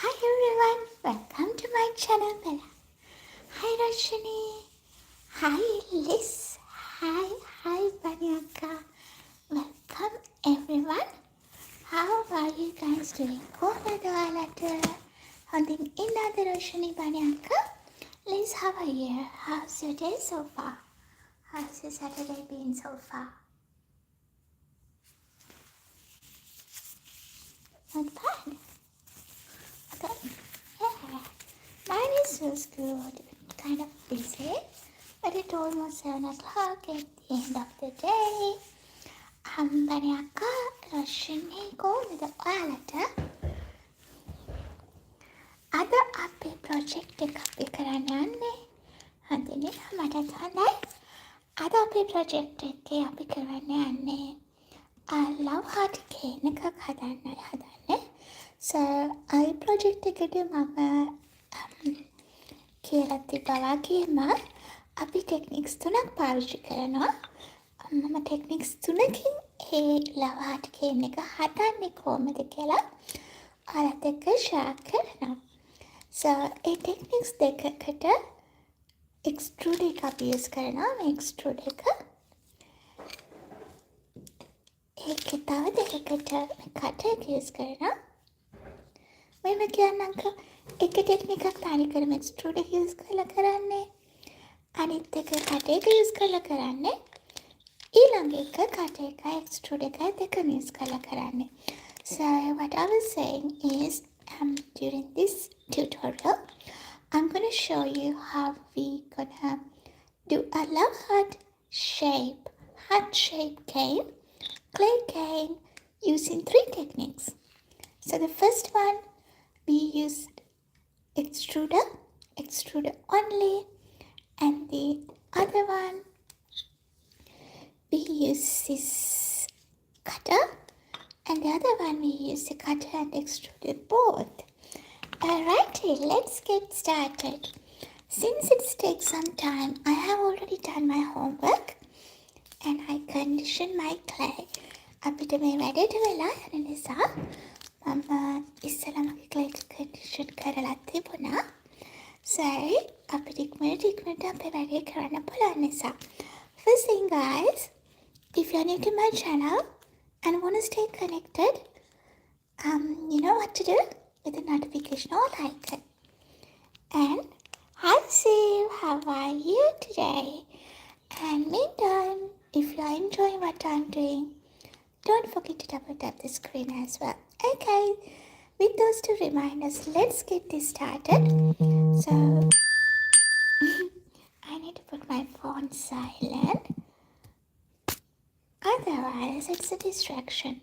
Hi everyone, welcome to my channel Bella. Hi Rashini. Hi Liz. Hi Banyaka. Welcome everyone. How are you guys doing? කොහොමද ඔයාලට? හොඳින් ඉන්නවද Rashini Banyaka? Liz, how are you? How's your day so far? How's your Saturday been so far? Not bad. Okay. Yeah. Mine is just good. Kind of busy. But it's almost 7 o'clock at the end of the day. Banyaka, Rashini, කොහොමද ඔයාලට? අද අපේ project එක අපි කරන්න යන්නේ. හඳුනේ මටත් හොඳයි. අද අපේ ප්‍රොජෙක්ට් එකේ අපි කරන්න යන්නේ love heart cane එකක් හදන්නයි හදන්නේ. So, I project එකට මම කියලා තිබ්බා වගේම අපි ටෙක්නික්ස් තුනක් පාවිච්චි කරනවා. මම ටෙක්නික්ස් තුනකින් ඒ love heart cane එක හදන්නේ කොහොමද කියලා ඔයාලත් එක්ක share කරනවා. So, ඒ ටෙක්නික්ස් දෙකකට extrude එක අපි use කරනවා. මේ extrude එක ඒකේ තව දෙකකට මේ cut එක use කරනවා. මම කියන්නම්කෝ එක ටෙක්නික් එකක් තනිකරම extrude එක use කරලා කරන්නේ. අනිත් එක cut එක use කරලා කරන්නේ. ඊළඟ එක cut එක extrude එක දෙකම use කරලා කරන්නේ. So what I was saying is during this tutorial I'm going to show you how we gonna do a love heart shape cane, clay cane using 3 techniques. So the first one we used extruder only, and the other one we use this cutter, and the other one we use the cutter and extruded both. Alrighty, let's get started. Since it takes some time, I have already done my homework and I conditioned my clay. අපිට මේ වැඩේට වෙලා යන නිසා මම ඉස්සෙල්ලා මගේ clay condition කරලා තිබුණා. So, අපිට ඉක්මනට අපේ වැඩේ කරන්න පුළුවන් නිසා. First thing guys, if you're new to my channel and want to stay connected, you know what to do with the notification all icon. And hi Sue, how are you today? And meantime, if you are enjoying what I'm doing, don't forget to double tap the screen as well. Okay, with those 2 reminders, let's get this started. So, I need to put my phone silent. Otherwise, it's a distraction.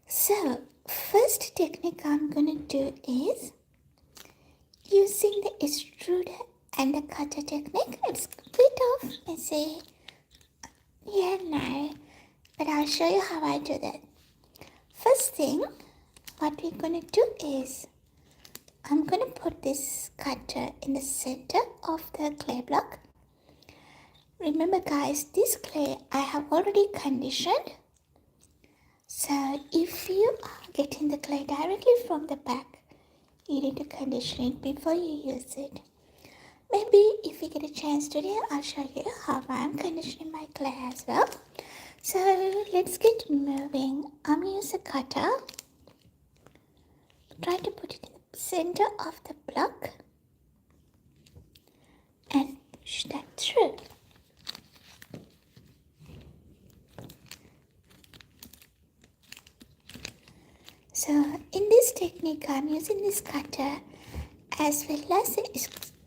So, first technique I'm going to do is using the extruder and the cutter technique. It's a bit of messy. Yeah, no. But I'll show you how I do that. First thing, what we're going to do is I'm going to put this cutter in the center of the clay block. Remember guys, this clay I have already conditioned. So if you are getting the clay directly from the back, you need to condition it before you use it. Maybe if you get a chance today, I'll show you how I'm conditioning my clay as well. So let's get moving. I'm using a cutter. Try to put it in the center of the block and push that through. So in this technique, I'm using this cutter as well as the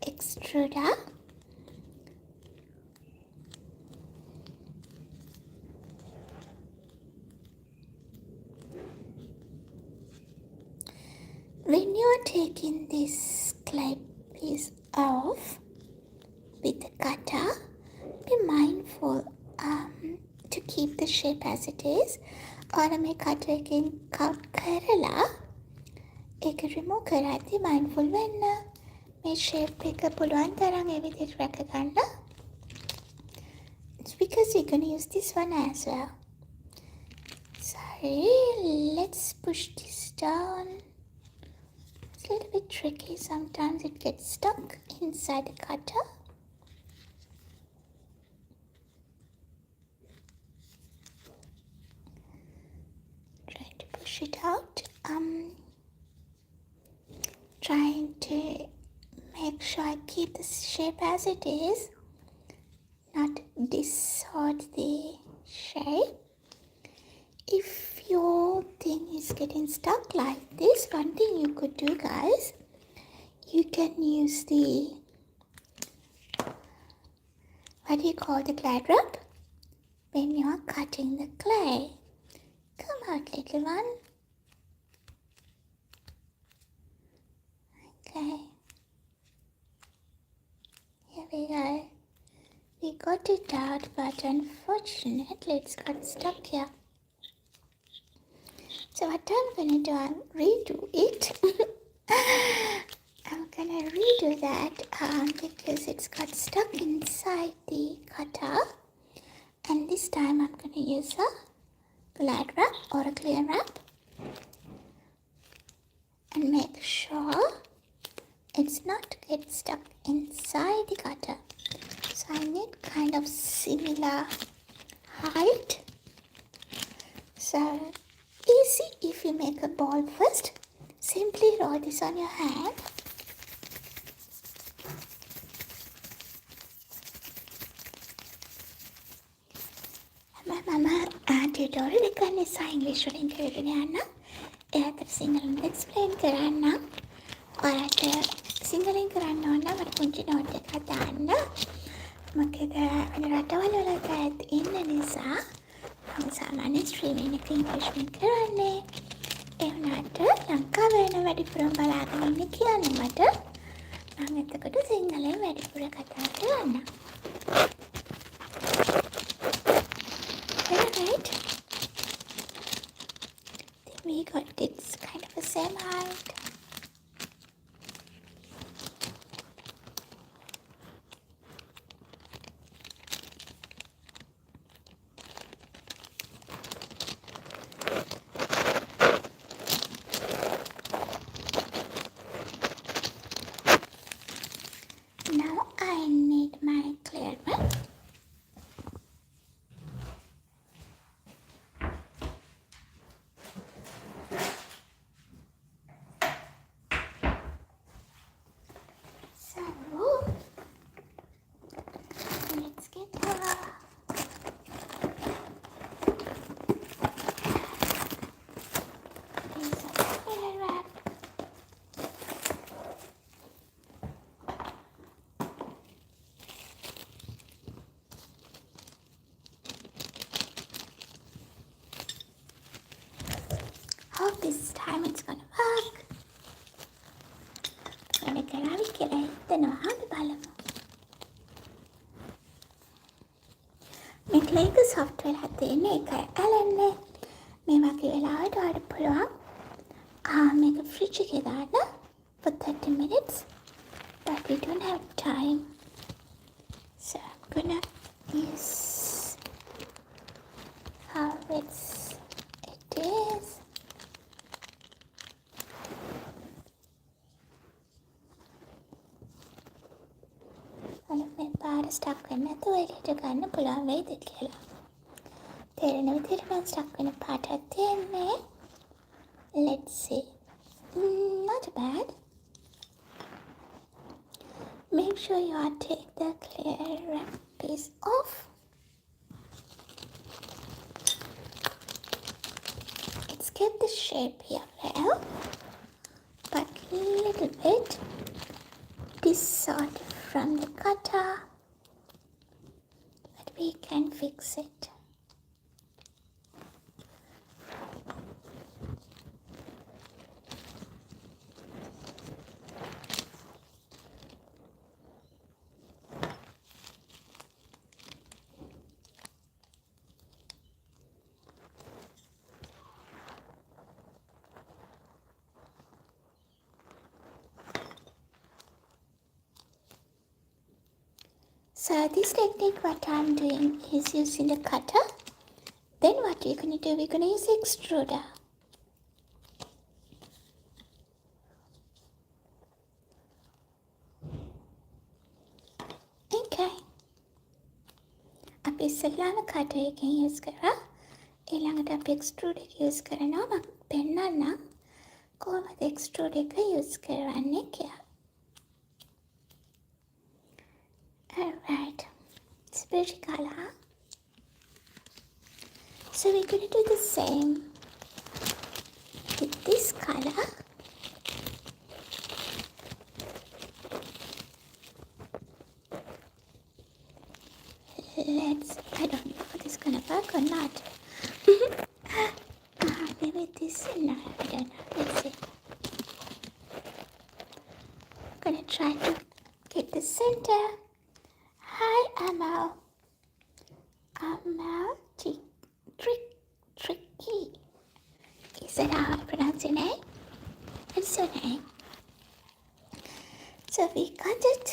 extruder. When you are taking this clay piece off with the cutter, be mindful to keep the shape as it is. Or මේ cutter එකෙන් cut කරලා ඒක remove කරද්දී mindful වෙන්න. මේ shape එක පුළුවන් තරම් ඒ විදිහට රැක ගන්න. It's because you're going to use this one as well. So let's push this down. It's a little bit tricky. Sometimes it gets stuck inside the cutter. Try to push it out. Trying to make sure I keep the shape as it is, not distort the shape. If your thing is getting stuck like this, one thing you could do, guys, you can use the, what do you call the glad wrap when you are cutting the clay. Come out, little one. Okay. Here we go. We got it out, but unfortunately it's got stuck here. So what I'm gonna do, I'll redo it. I'm gonna redo that because it's got stuck inside the cutter. And this time I'm gonna use a glad wrap or a clear wrap and make sure it's not get stuck inside the cutter. So I need kind of similar height. So easy if you make a ball first. Simply roll this on your hand. මම tutorial එක නිසා ඉංග්‍රීසි වලින් කරගෙන යන්න. එයාට සිංහලෙන් explain කරන්න. ඔයාලට සිංහලෙන් කරන්න ඕන නම් මට පුංචි නෝට් එකක් දාන්න. මොකද වෙන රටවල් වල ඉන්න නිසා මම සාමාන්‍ය ස්ට්‍රීමින් එක ඉංග්‍රීසියෙන් කරන්නේ. ඒ වුණාට ලංකාවේ වෙන වැඩිපුරම බලාගෙන ඉන්න කියන්නේ මට මම එතකොට සිංහලෙන් වැඩිපුර කතා කරන්න. Alright. Then we got this kind of a same height. Now I need my clear one. Let's get her. Piece of clear wrap. Hope this time it's gonna work. When I get out, I හිතනවා අපි බලමු. මේ ක්ලේක software එකක් තියෙන එකයි ඇලෙන්නේ. මේ වගේ වෙලාවට ඔයාලට පුළුවන් මේක fridge එකේ දාන්න for 30 minutes, but we don't have time. So I'm gonna use how it is. මේ පාර ස්ටක් වෙන්නේ නැතුව එළියට ගන්න පුළුවන් වෙයිද කියලා. තේරෙන විදිහට මම ස්ටක් වෙන පාටක් තියෙන්නේ. Let's see. Not bad. Make sure you take the clear wrap piece off. It's kept the shape here well, but little bit distorted from the cutter, but we can fix it. So this technique, what I'm doing is using the cutter. Then what you're going to do, we're going to use the extruder. අපි ඉස්සෙල්ලාම cutter එකෙන් use කරා. ඊළඟට අපි extrude එක use කරනවා. මම පෙන්නන්නම් කොහොමද extrude එක use කරන්නේ කියලා. Alright, it's pretty color. So we're going to do the same with this color. I don't know if this is going to work or not. Maybe this, no, I don't know. Let's see. I'm going to try to get the center. Hi, Amal. Amal Tricky. Is that how I pronounce your name? What's your name? So we cut it.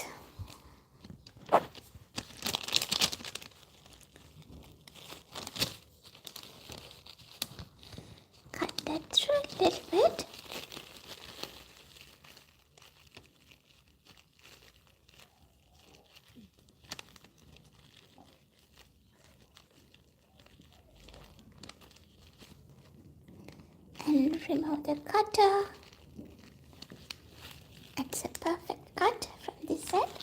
Cut that through a little bit. And remove the cutter. It's a perfect cut from this side.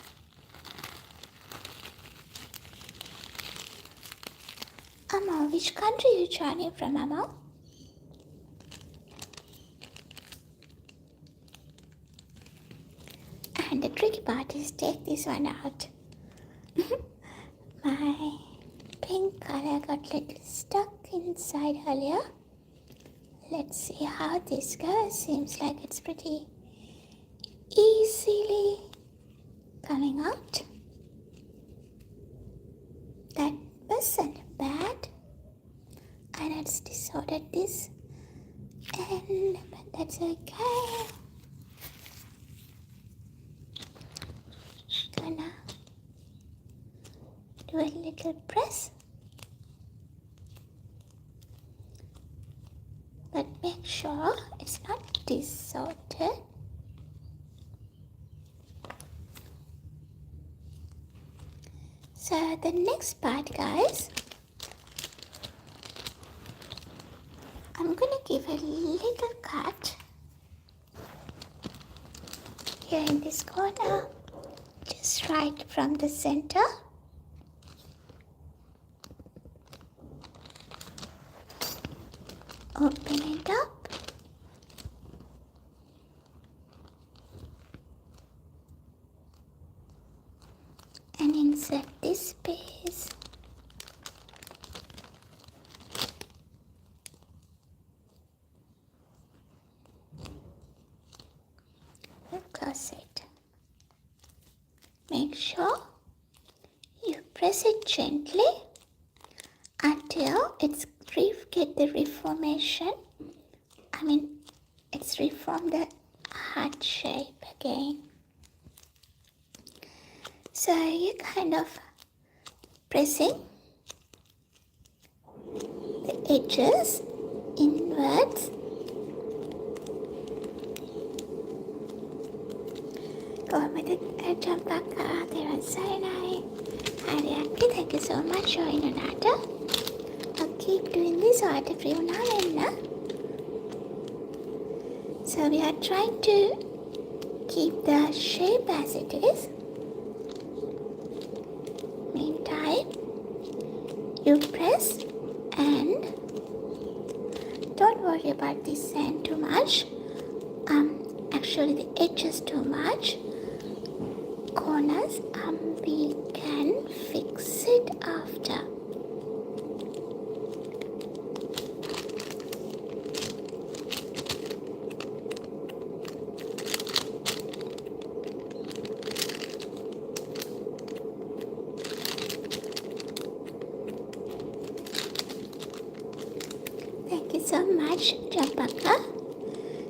Amal, which country you joining from, Amal? And the tricky part is take this one out. My pink color got a little stuck inside earlier. Let's see how this goes. Seems like it's pretty easily coming out. That wasn't bad. I just disordered this end, but that's okay. Gonna do a little press. But make sure it's not disordered. So the next part, guys, I'm gonna give a little cut here in this corner, just right from the center. Open it up. And insert this piece. We'll close it. Make sure you press it gently until it's get the reformation. It's reformed the heart shape again. So you're kind of pressing the edges inwards. කොහොමද ජම්පක් තෙරුවන් සරණයි. හරියට thank you so much join උනාට. I'll keep doing this art free වුණා වෙන්න. So we are trying to keep the shape as it is. Meantime, you press and don't worry about this end too much. Actually the edges too much. Corners, we can fix it after. Thank you so much, Jampaka.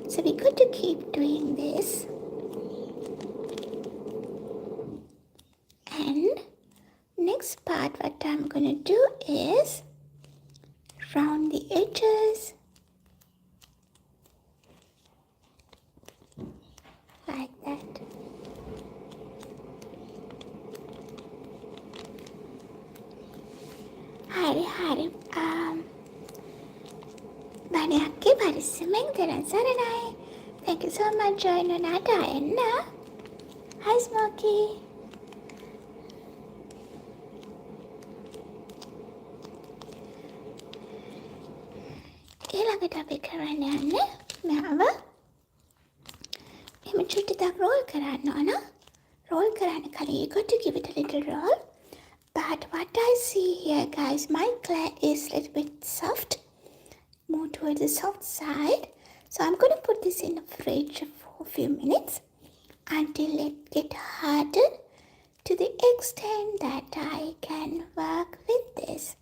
So we're going to keep doing this. And next part, what I'm going to do is round the edges like that. හරි බණයක්ගේ පරිස්සමෙන් තෙරුවන් සරණයි. Thank you so much join උනාට එන්න. Hi Smokey. ඊළඟට අපි කරන්න යන්නේ මෙයාව එහෙම චුට්ටක් roll කරන්න ඕන. Roll කරන්න කලින් you got to give it a little roll. But what I see here guys, my clay is a little bit soft. More towards the soft side. So I'm going to put this in the fridge for a few minutes until it gets hardened to the extent that I can work with this.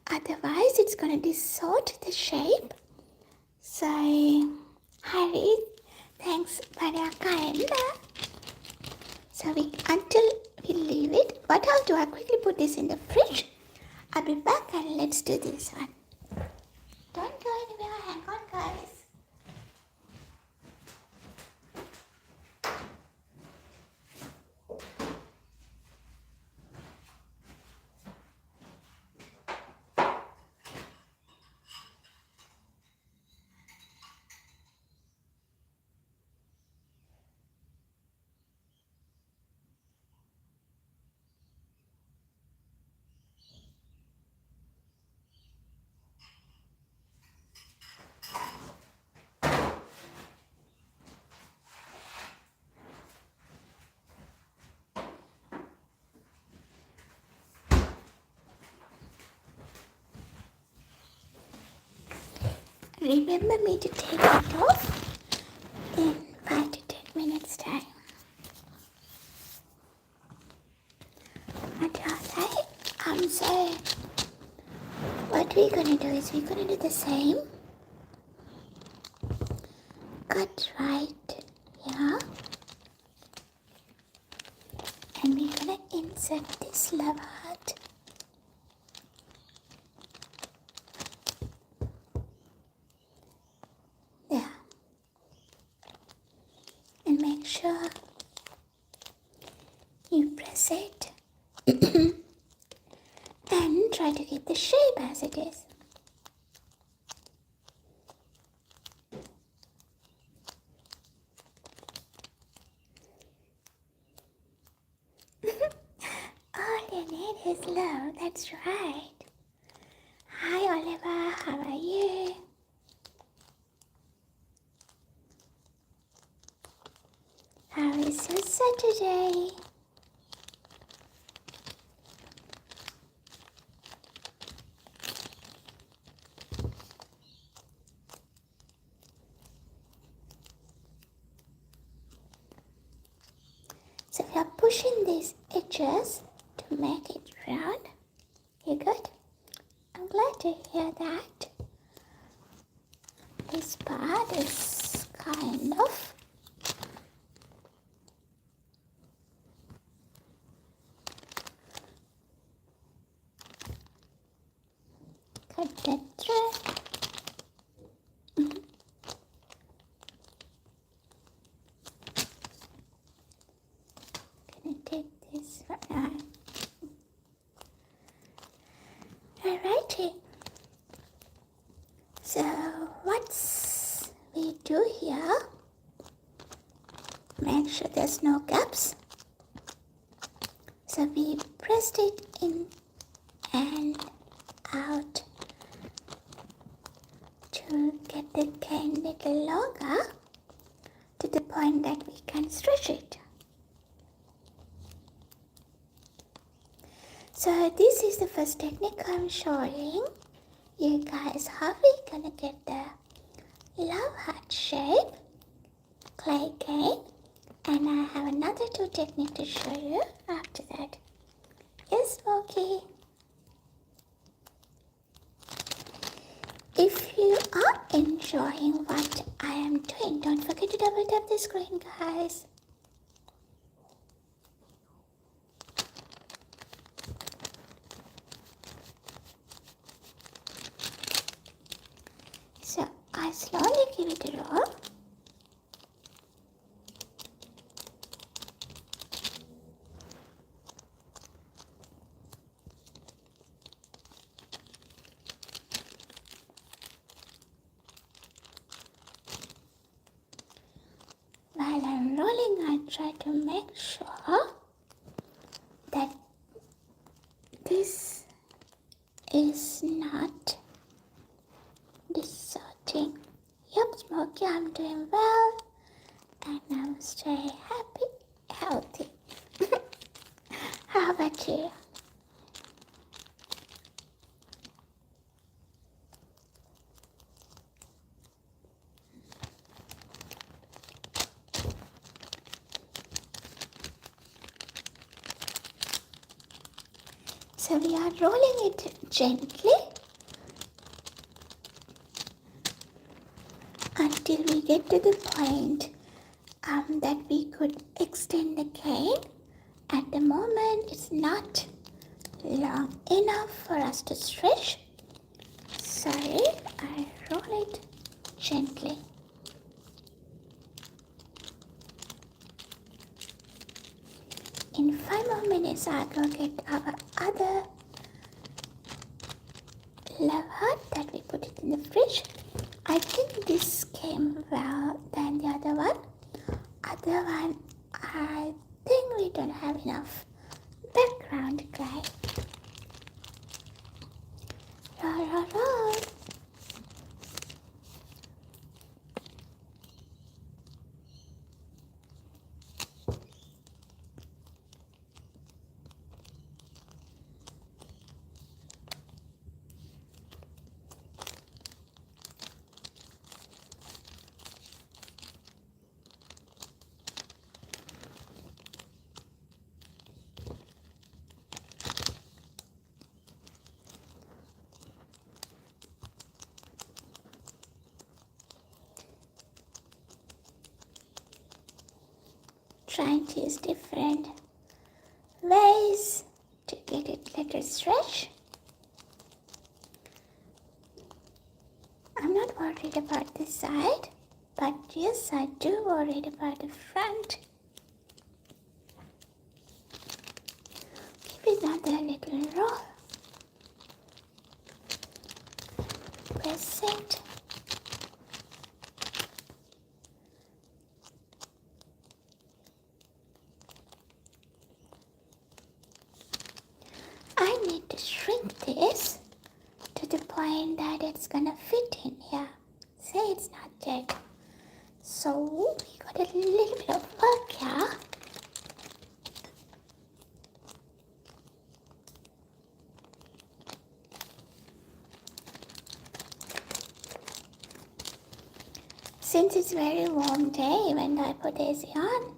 Otherwise it's going to distort the shape. So, Harry, thanks Pariyaka. So until we leave it, what I'll do, I'll quickly put this in the fridge. I'll be back and let's do this one. Don't go anywhere, hang on guys. Remember me to take it off in 5 to 10 minutes time. Alright, so what we're gonna do is we're gonna do the same. Cut right here. And we're gonna insert this love heart. There. And make sure you press it and try to keep the shape as it is. All you need is love, that's right. Hi Oliver, how are you? How is your Saturday? So we are pushing these edges to make it round. You good? I'm glad to hear that. This part is kind of cut that thread. Gonna take this one. Alrighty. So what's we do here? Make sure there's no gaps. So we pressed it in and out to get the cane little longer to the point that we can stretch it. So this is the first technique I'm showing you guys how we're gonna get the love heart shape clay cane, and I have another 2 techniques to show you after that. Yes, Smokey? If you are enjoying what I am doing, don't forget to double tap the screen, guys. So I slowly give it a roll. to make sure that this is not distorting. Yep, Smokey, I'm doing well and I'm staying happy, healthy. How about you? So we are rolling it gently until we get to the point that we could extend the cane. At the moment, it's not long enough for us to stretch. Sorry, I roll it gently. In 5 more minutes, I'll go get our other lever that we put it in the fridge. I think this came well than the other one. Other one, I think we don't have enough background clay. Roll, roll, roll. Trying to use different ways to get it little stretch. I'm not worried about this side, but yes, I do worried about the front. Give it another little roll. Press it. I need to shrink this to the point that it's gonna fit in here. See, it's not dead. So we got a little bit of work here. Since it's very warm day, even though I put AC on,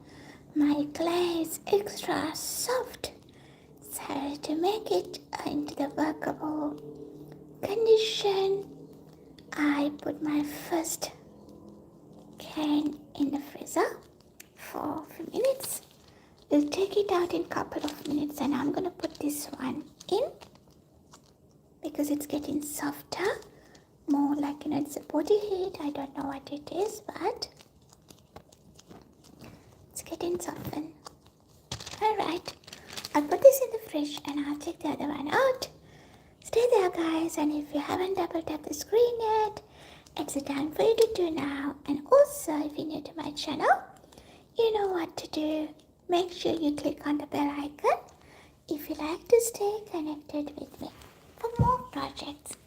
my clay is extra soft. So to make it into the workable condition, I put my first can in the freezer for a few minutes. We'll take it out in a couple of minutes, and I'm gonna put this one in because it's getting softer, more like, it's a body heat. I don't know what it is, but it's getting softened. Alright, I'll put this in the fridge and I'll take the other one out. Stay there, guys, and if you haven't double tapped the screen yet, it's the time for you to do now. And also, if you're new to my channel, you know what to do. Make sure you click on the bell icon if you like to stay connected with me for more projects.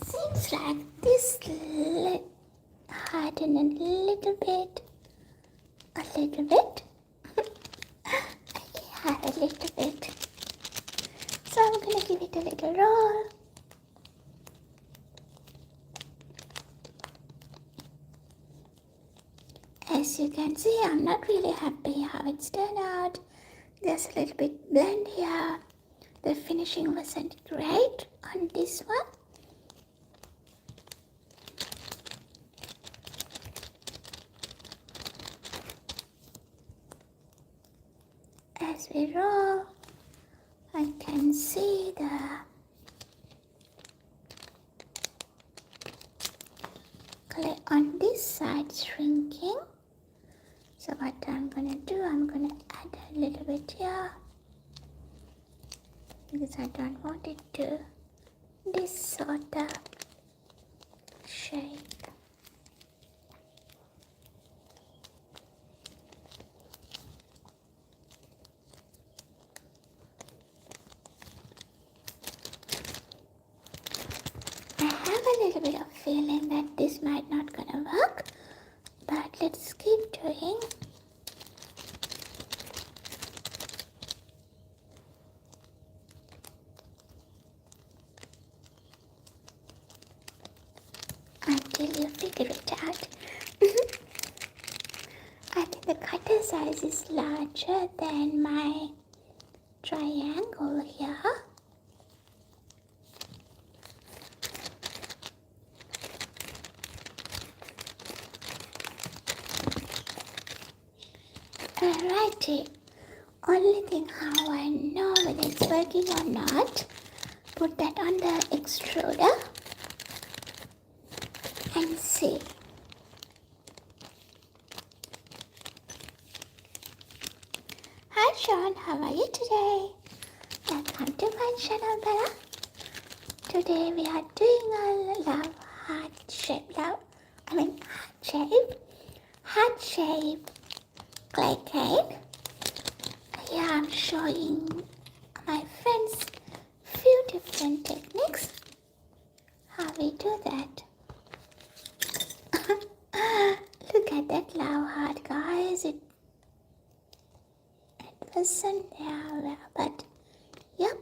Seems like this harden a little bit. Yeah, a little bit. So I'm gonna give it a little roll. As you can see, I'm not really happy how it's turned out. There's a little bit blend here. The finishing wasn't great on this one. As we roll, I can see the clay on this side shrinking. So what I'm gonna do, I'm gonna add a little because I don't want it to distort the shape. I have a little bit of feeling that this might not gonna work, but let's keep doing. Until you figure it out. I think the cutter size is larger than my triangle here. Alrighty, only thing how I know whether it's working or not, put that on the extruder and see. Hi Sean, how are you today? Welcome to my channel, Bella. Today we are doing a heart shape clay cake. Here I'm showing my friends few different techniques how we do that. Look at that love heart, guys. It wasn't there well, but yep,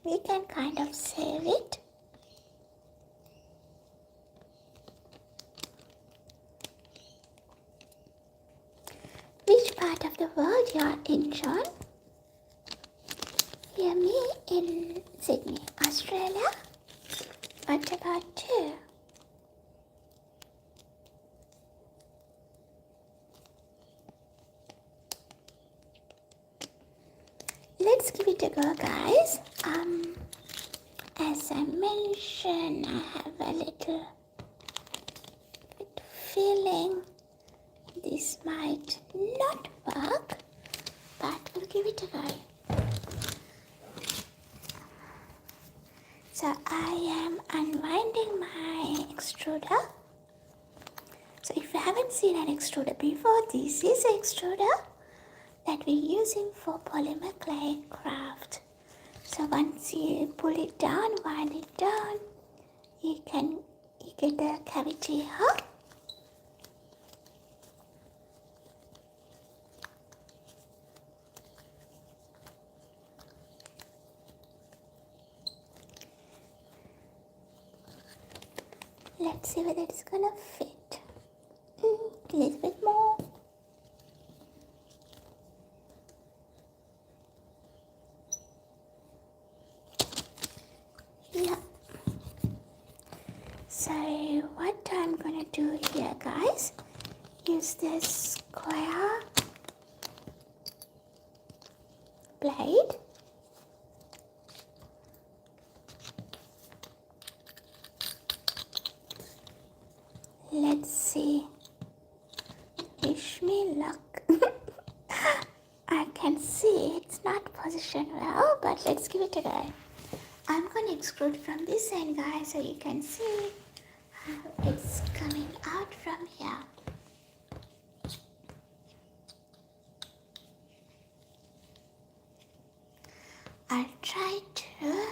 we can kind of save it. Which part of the world you are in, John? Hear me in Sydney, Australia. What about you? Let's give it a go, guys. As I mentioned, I have a little bit feeling this might not work, but we'll give it a go. So I am unwinding my extruder. So if you haven't seen an extruder before, this is an extruder that we're using for polymer clay craft. So once you pull it down, wind it down, you get the cavity here. Let's see whether it's gonna fit. A little bit more. Yeah. So what I'm gonna do here, guys, use this square blade. Let's see. Wish me luck. I can see it's not positioned well, but let's give it a go. I'm going to extrude from this end, guys, so you can see how it's coming out from here. I'll try to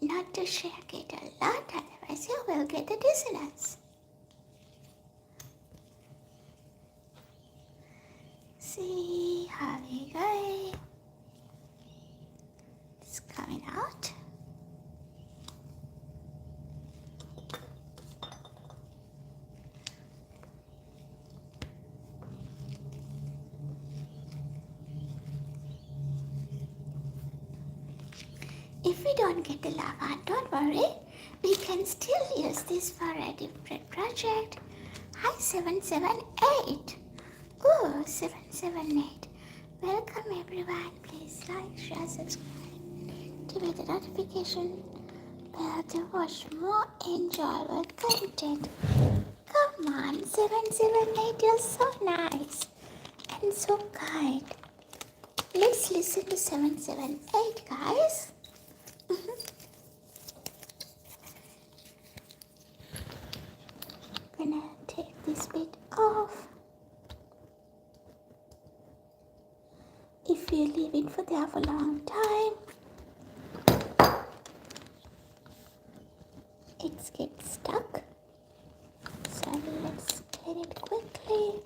not to shake it a lot, otherwise you will get the dizziness. See how we go. It's coming out. If we don't get the lava, don't worry. We can still use this for a different project. Hi 778. Ooh, 778. Welcome everyone. Please like, share, subscribe. Activate the notification bell to watch more enjoyable content. Come on, 778. You're so nice and so kind. Let's listen to 778, guys. Gonna take this bit off. If you leave it for there for a long time, it gets stuck. So let's clean it quickly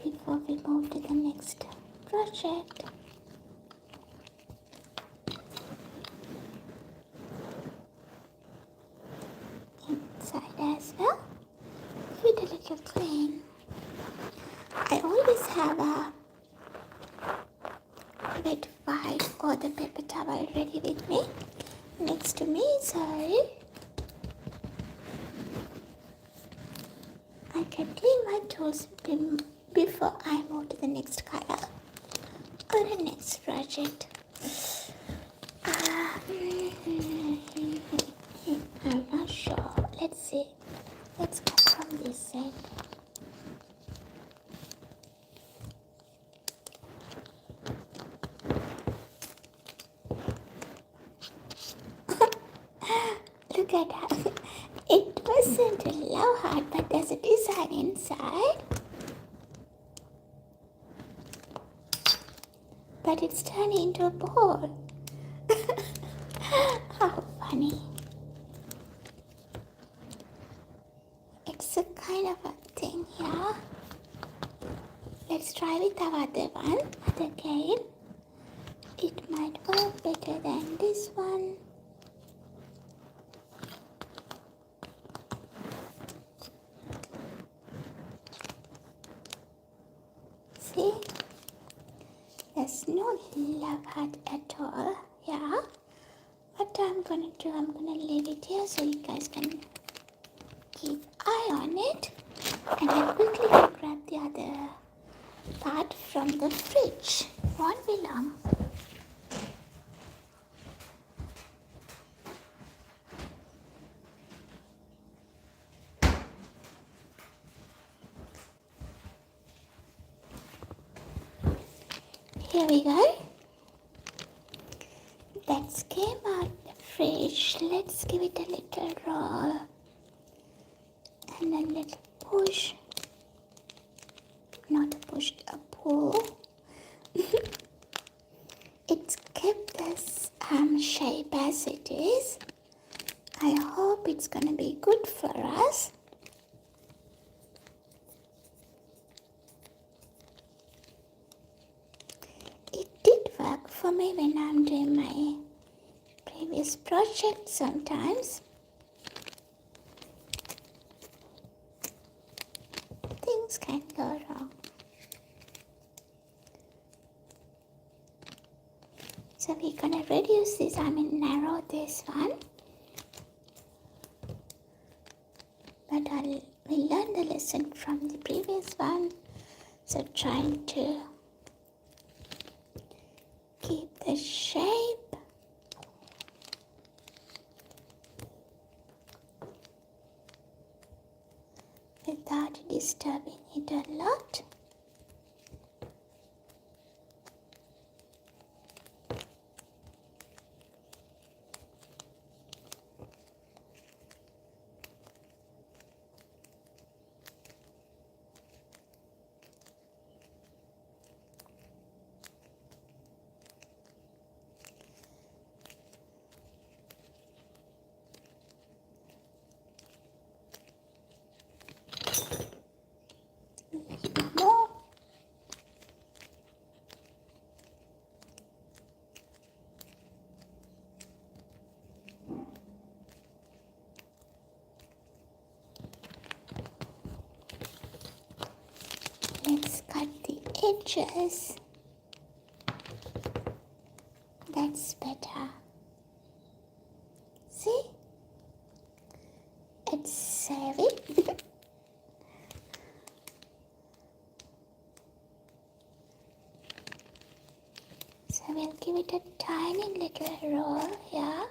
before we move to the next project. Inside as well, give it a little clean. I always have a wet wipe or the paper towel ready with me, next to me, sorry. I can clean my tools before I move to the next color or the next project. I'm not sure. Let's see. Let's go from this side. Look at that. It wasn't a love heart, but there's a design inside. But it's turning into a ball. How funny. It's a kind of a thing here. Let's try with our other one. Again. It might work better than this one. See? There's no love heart at all. Yeah. What I'm gonna do, I'm gonna leave it here so you guys can keep eye on it. And I quickly grab the other part from the fridge. Won't be long. Here we go. That came out the fridge. Let's give it a little roll. And a little push. Not a push, a pull. It's kept this shape as it is. I hope it's gonna be good for us. It did work for me when I'm doing my previous project sometimes. Things can go wrong. So we're gonna reduce this, narrow this one. But we learned the lesson from the previous one. So trying to keep the shape. Without disturbing it a lot. More. Let's cut the edges. That's better. See? It's saving. So we'll give it a tiny little roll here.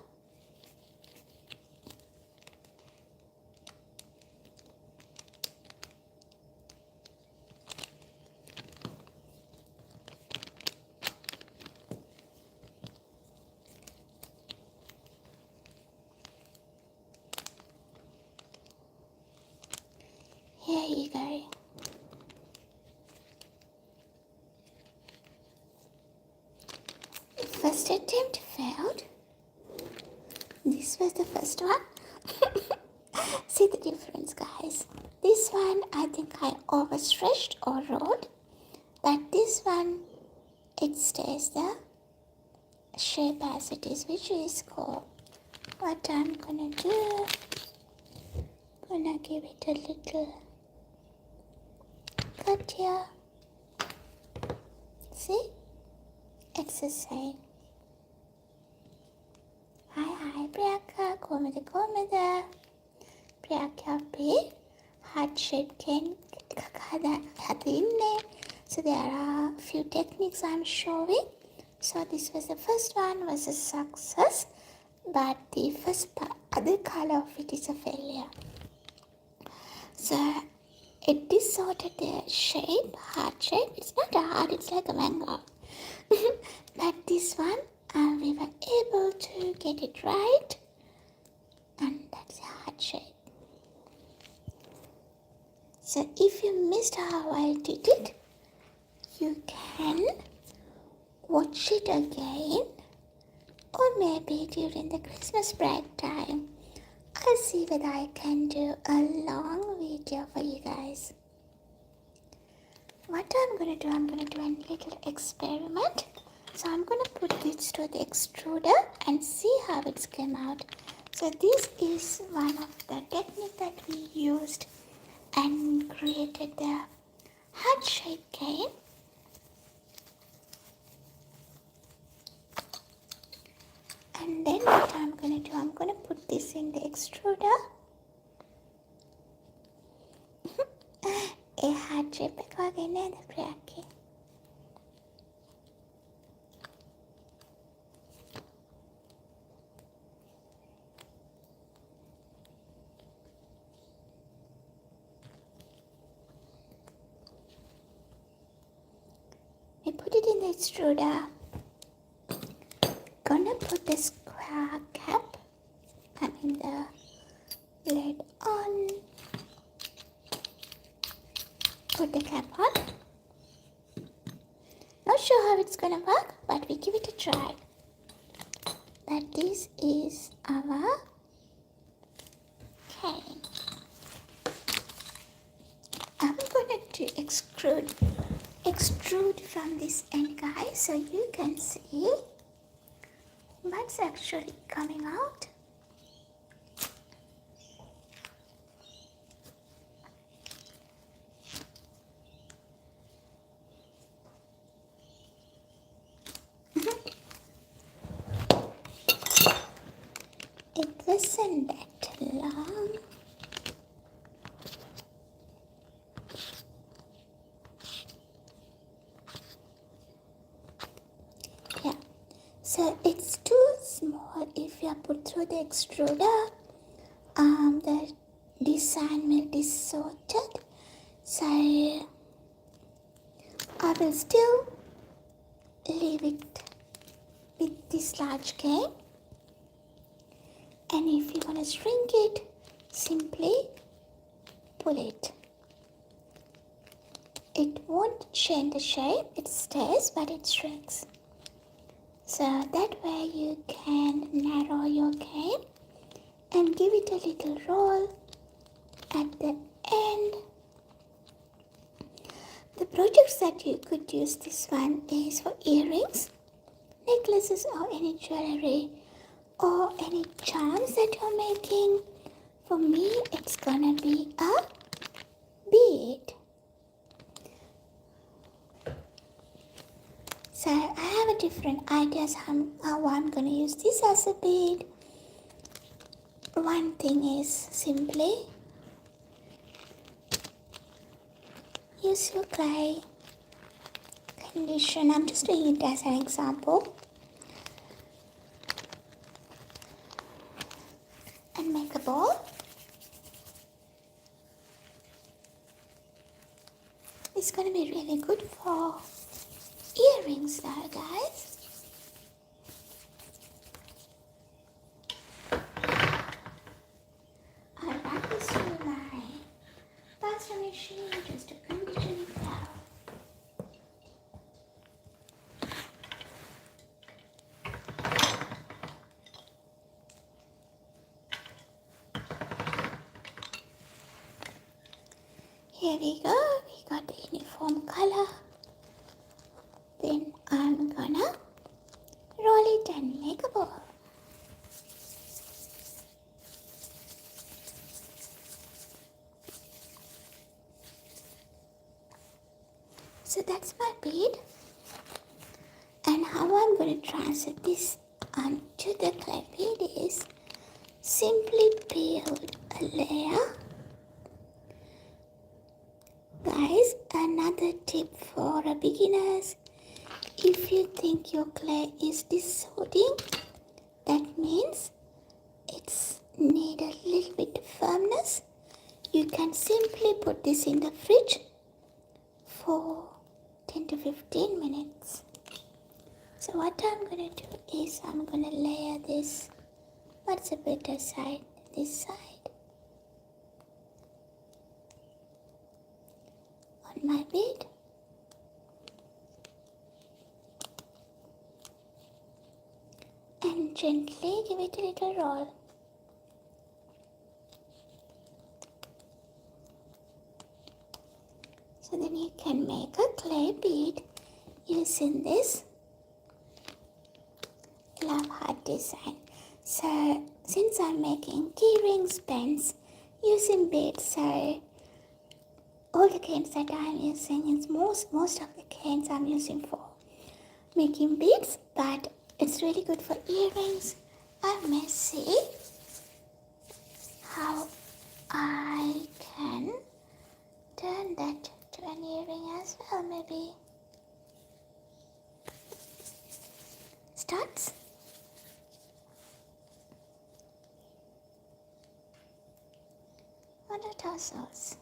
first attempt failed. This was the first one. See the difference, guys. This one, I think I overstretched or wrote, but this one, it stays the shape as it is, which is cool. What I'm gonna do, gonna give it a little cut here. See? It's the same. Hi, Priyanka. Komada. Priyanka අපේ heart shape can so there are a few techniques I'm showing. So this was the first one, was a success, but the first part, other color of it is a failure. So it distorted the shape, heart shape. It's not a heart, it's like a mango. But this one, we were able to get it right, and that's a heart shape. So if you missed how I did it, you can watch it again, or maybe during the Christmas break time, I'll see whether I can do a long video for you guys. What I'm going to do, I'm going to do a little experiment. So I'm going to put this to the extruder and see how it's come out. So this is one of the techniques that we used and created the heart shape cane. And then what I'm going to do, I'm going to put this in the extruder. A heart shape again and the bracket. I put it in the extruder. Gonna put the square cap and the lid on. Put the cap on. Not sure how it's gonna work, but we give it a try. That this is our cane. I'm gonna do extrude from this end, guys, so you can see what's actually coming out. It isn't that long. Yeah, so it's too small. If you put through the extruder, the design will be distorted. So I will still leave it with this large cane. And if you want to shrink it, simply pull it. It won't change the shape, it stays, but it shrinks. So that way you can narrow your cane and give it a little roll at the end. The projects that you could use this one is for earrings, necklaces, or any jewelry, or any charms that you're making. For me, it's gonna be a bead. So I have a different ideas how I'm gonna use this as a bead. One thing is simply use your clay, condition. I'm just doing it as an example. And make a ball. It's going to be really good for earrings now, guys. I'll add this to my pasta machine just to condition it out. Here we go, we got the uniform color. Then I'm gonna roll it and make a ball. So that's my bead. And how I'm going to transfer this onto the clay bead is simply build a layer. Guys, another tip for beginners, if you think your clay is dissolving, that means it's need a little bit of firmness, you can simply put this in the fridge for 10 to 15 minutes. So what I'm going to do is I'm going to layer this. What's the better side? This side. On my bead. And gently give it a little roll. So then you can make a clay bead using this love heart design. So since I'm making key rings, pens, using beads, so all the canes that I'm using is most of the canes I'm using for making beads, but it's really good for earrings. I may see how I can turn that to an earring as well, maybe. Studs. Or the tassels.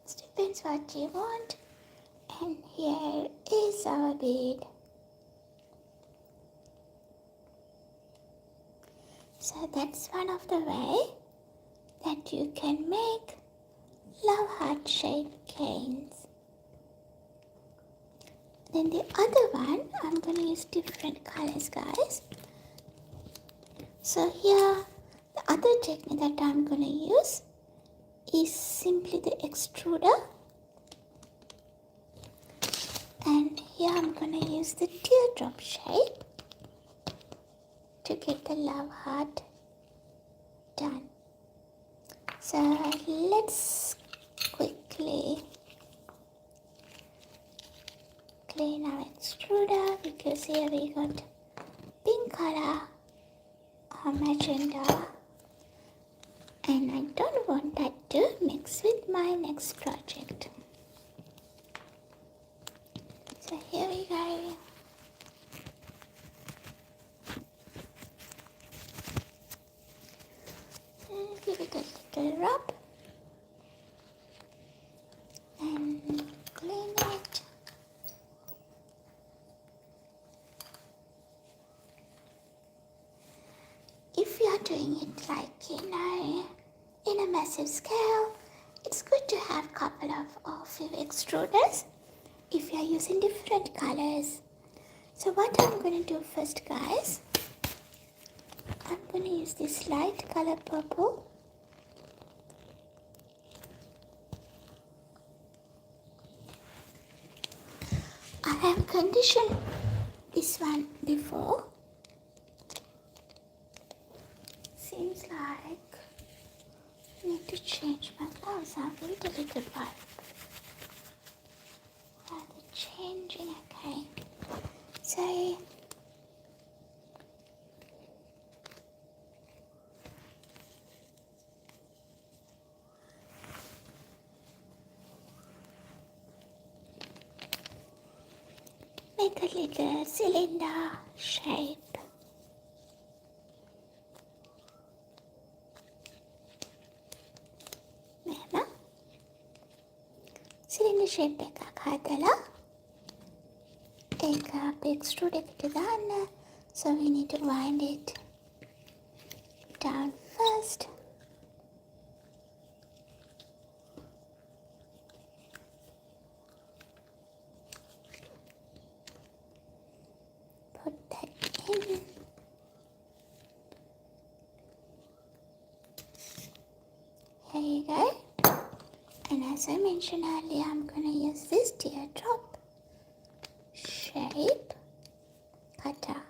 It depends what you want. And here is our bead. So that's one of the way that you can make love heart shaped canes. Then the other one, I'm going to use different colors, guys. So here, the other technique that I'm going to use is simply the extruder. And here I'm going to use the teardrop shape to get the love heart done. So let's quickly clean our extruder, because here we got pink color or magenta, and I don't want that to mix with my next project. So here we go. And give it a little rub and clean it. If you are doing it like, in a massive scale, it's good to have a couple of few extruders if you are using different colors. So what I'm going to do first, guys, I'm going to use this light color purple. I have conditioned this one before. Seems like I need to change my gloves out a little bit. Are they changing? Okay. So make a little cylinder shape. Cylinder shape එකක් හදලා ඒක අපි extrude එකට දාන්න. So we need to wind it down first. Put that in. Here you go. And as as I mentioned earlier, I'm going to use this teardrop shape cutter.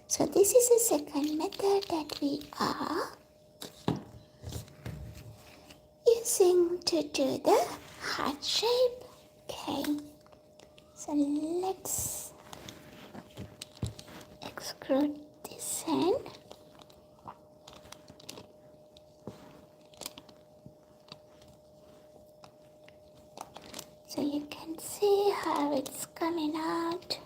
So this is the second method that we are using to do the heart shape. Okay, so let's extrude this end. So you can see how it's coming out.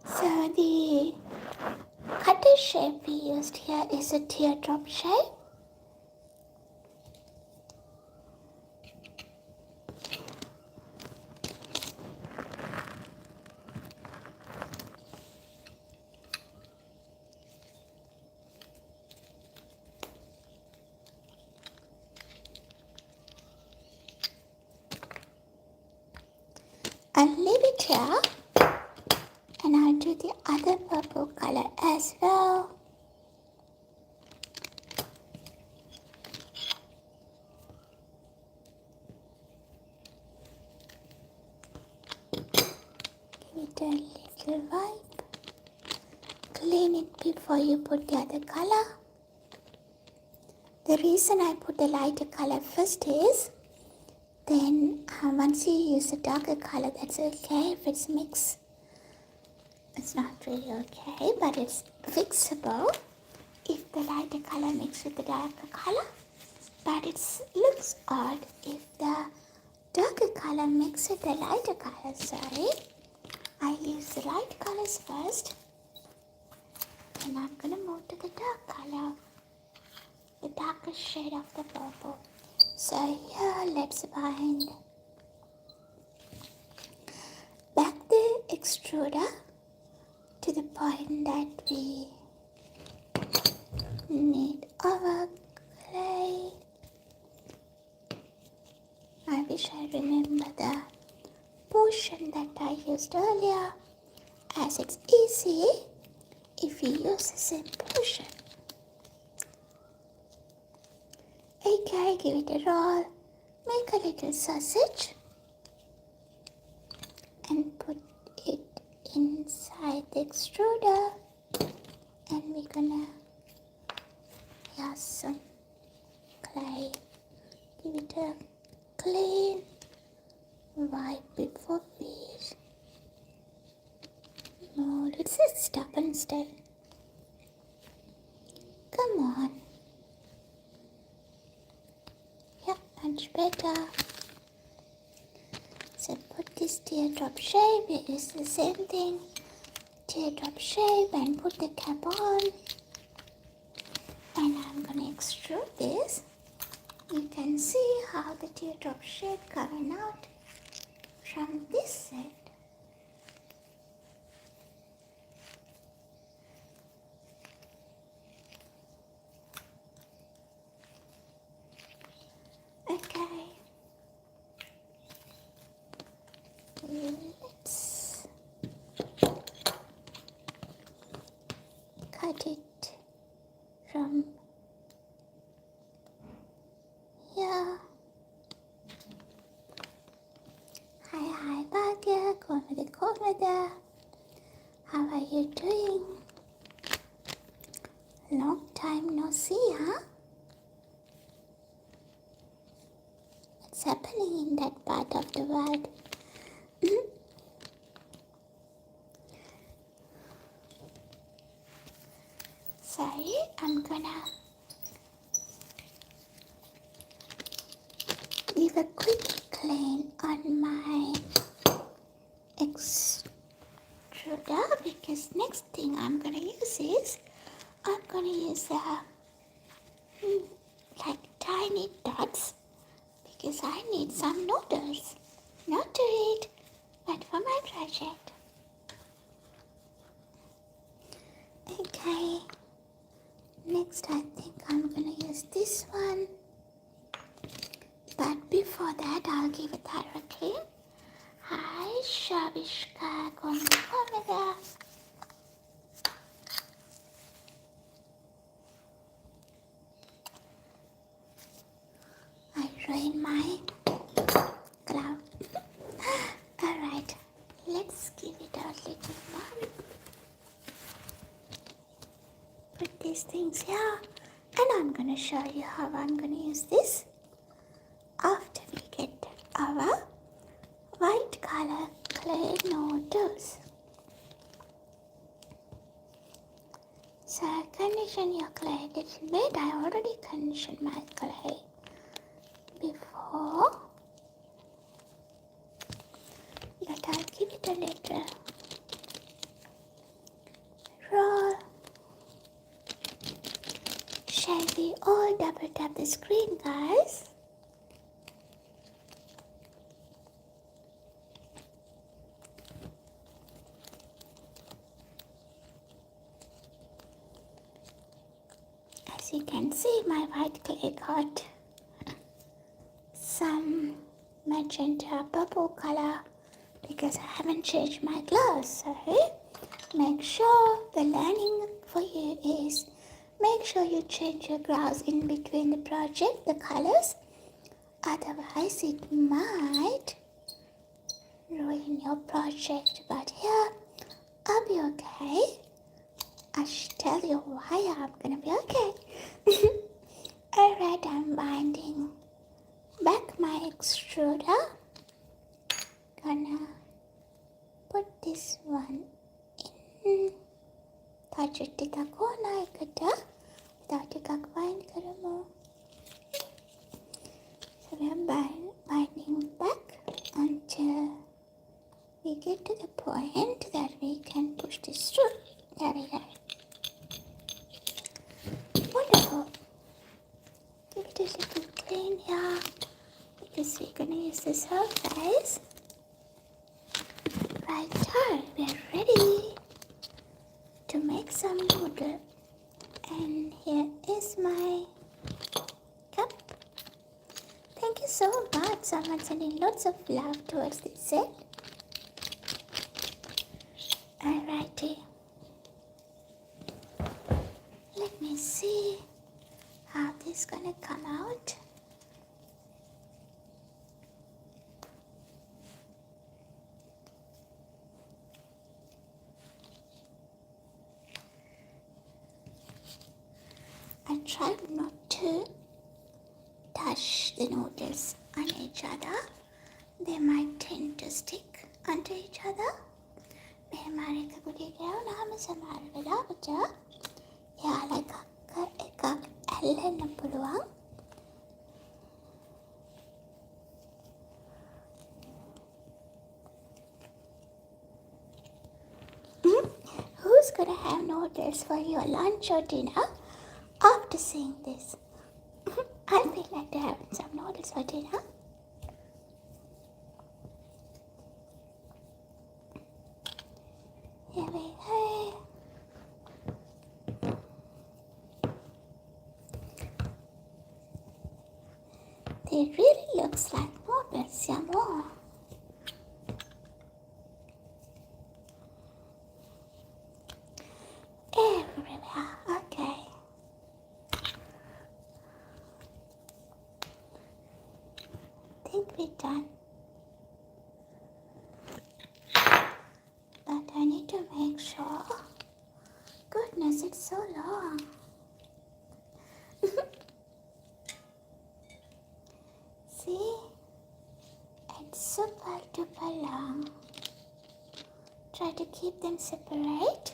So the cutter shape we used here is a teardrop shape. I'll leave it here and I'll do the other purple color as well. Give it a little wipe. Clean it before you put the other color. The reason I put the lighter color first is then once you use a darker color, that's okay. If it's mixed, it's not really okay, but it's fixable if the lighter color mixes with the darker color. But it looks odd if the darker color mixes with the lighter color. Sorry, I use the light colors first, and I'm gonna move to the dark color, the darker shade of the purple. So here, let's bind back the extruder to the point that we need our clay. I wish I remember the portion that I used earlier, as it's easy if you use the same portion. Okay, give it a roll, make a little sausage and put it inside the extruder, and we're gonna use some clay. Give it a clean wipe before we mold. It's a stubborn style. Come on. Yep, much better. So put this teardrop shape, we use the same thing. Teardrop shape and put the cap on. And I'm gonna extrude this. You can see how the teardrop shape coming out from this side. Okay. Let's cut it from here. Hi, Bhagya, corner there. How are you doing? Long time no see, huh? What's happening in that part of the world? Sorry, I'm gonna leave a quick clean on my extruder, because next thing I'm gonna use is I'm gonna use like tiny dots, because I need some noodles, not to eat, but for my project. Okay, next Next, I think I'm gonna use this one. But before that, I'll give it directly. Hi, Shabishka, Komega. I ruined my cloud. Alright, let's give it a little more. Put these things here, and I'm gonna show you how I'm gonna use this after we get our white color clay noodles. So condition your clay a little bit. I already conditioned my clay before, but I'll give it a little roll. Shall we all double tap the screen, guys? As you can see, my white clay got some magenta purple color because I haven't changed my gloves. So make sure the learning for you is make sure you change your gloves in between the project, the colors. Otherwise, it might ruin your project. But here, I'll be okay. I should tell you why I'm gonna be okay. Alright, I'm binding back my extruder. Gonna put this one in. Touch corner without bind karamo. So we are binding back until we get to the point that we can push this through. There we go. Wonderful. Give it a little clean here because we're gonna use the surface. Right here, we're ready to make some noodle. And here is my cup. Thank you so much. Someone sending lots of love towards this set. Alrighty. Let me see how this is gonna come out. I try not to touch the noodles on each other. They might tend to stick onto each other. Who's gonna have noodles for your lunch or dinner after seeing this? I feel like to have some noodles for dinner. Here we go. They really looks like noodles, yummo. Everywhere, okay. Think we're done. But I need to make sure. Goodness, it's so long. See? It's super duper long. Try to keep them separate.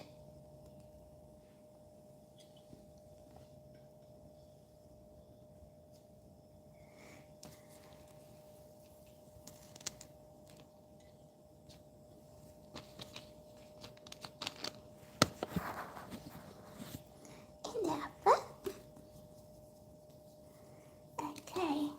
In the upper. Okay.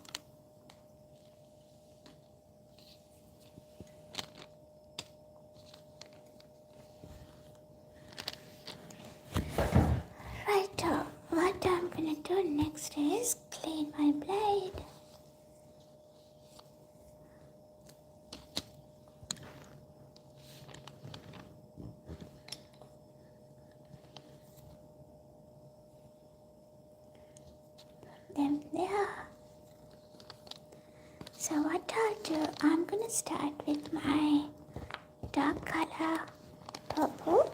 So what I'll do, I'm going to start with my dark color purple.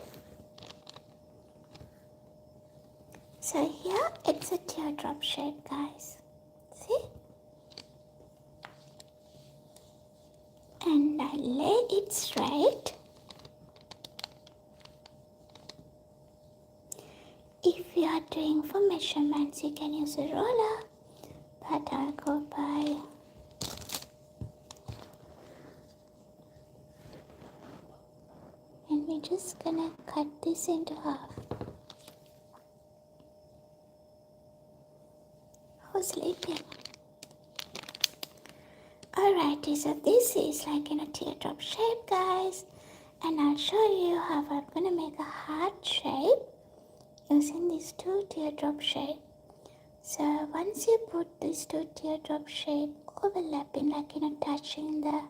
So here it's a teardrop shape, guys. See? And I lay it straight. If you are doing for measurements, you can use a roller, but I'll go by and we're just gonna cut this into half. Who's sleeping? Alrighty, so this is like in a teardrop shape, guys, and I'll show you how I'm gonna make a heart shape using these two teardrop shapes. So once you put these two teardrop shape overlapping, like touching the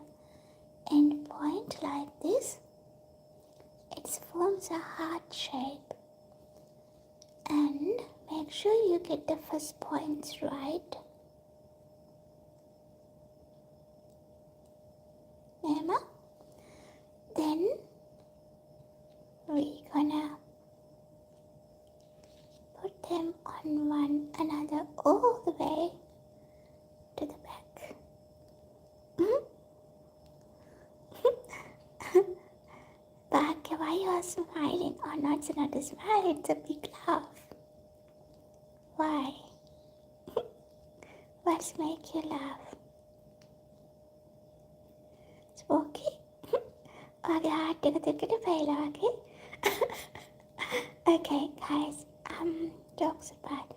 end point like this, it forms a heart shape. And make sure you get the first points right. Remember? Then we're gonna put them on one another all the way to the back. Back, why you are smiling? Oh no, it's not a smile, it's a big laugh. Why? What's make you laugh? Spooky? Okay, heart tickle fail, okay? Okay, guys, jokes apart.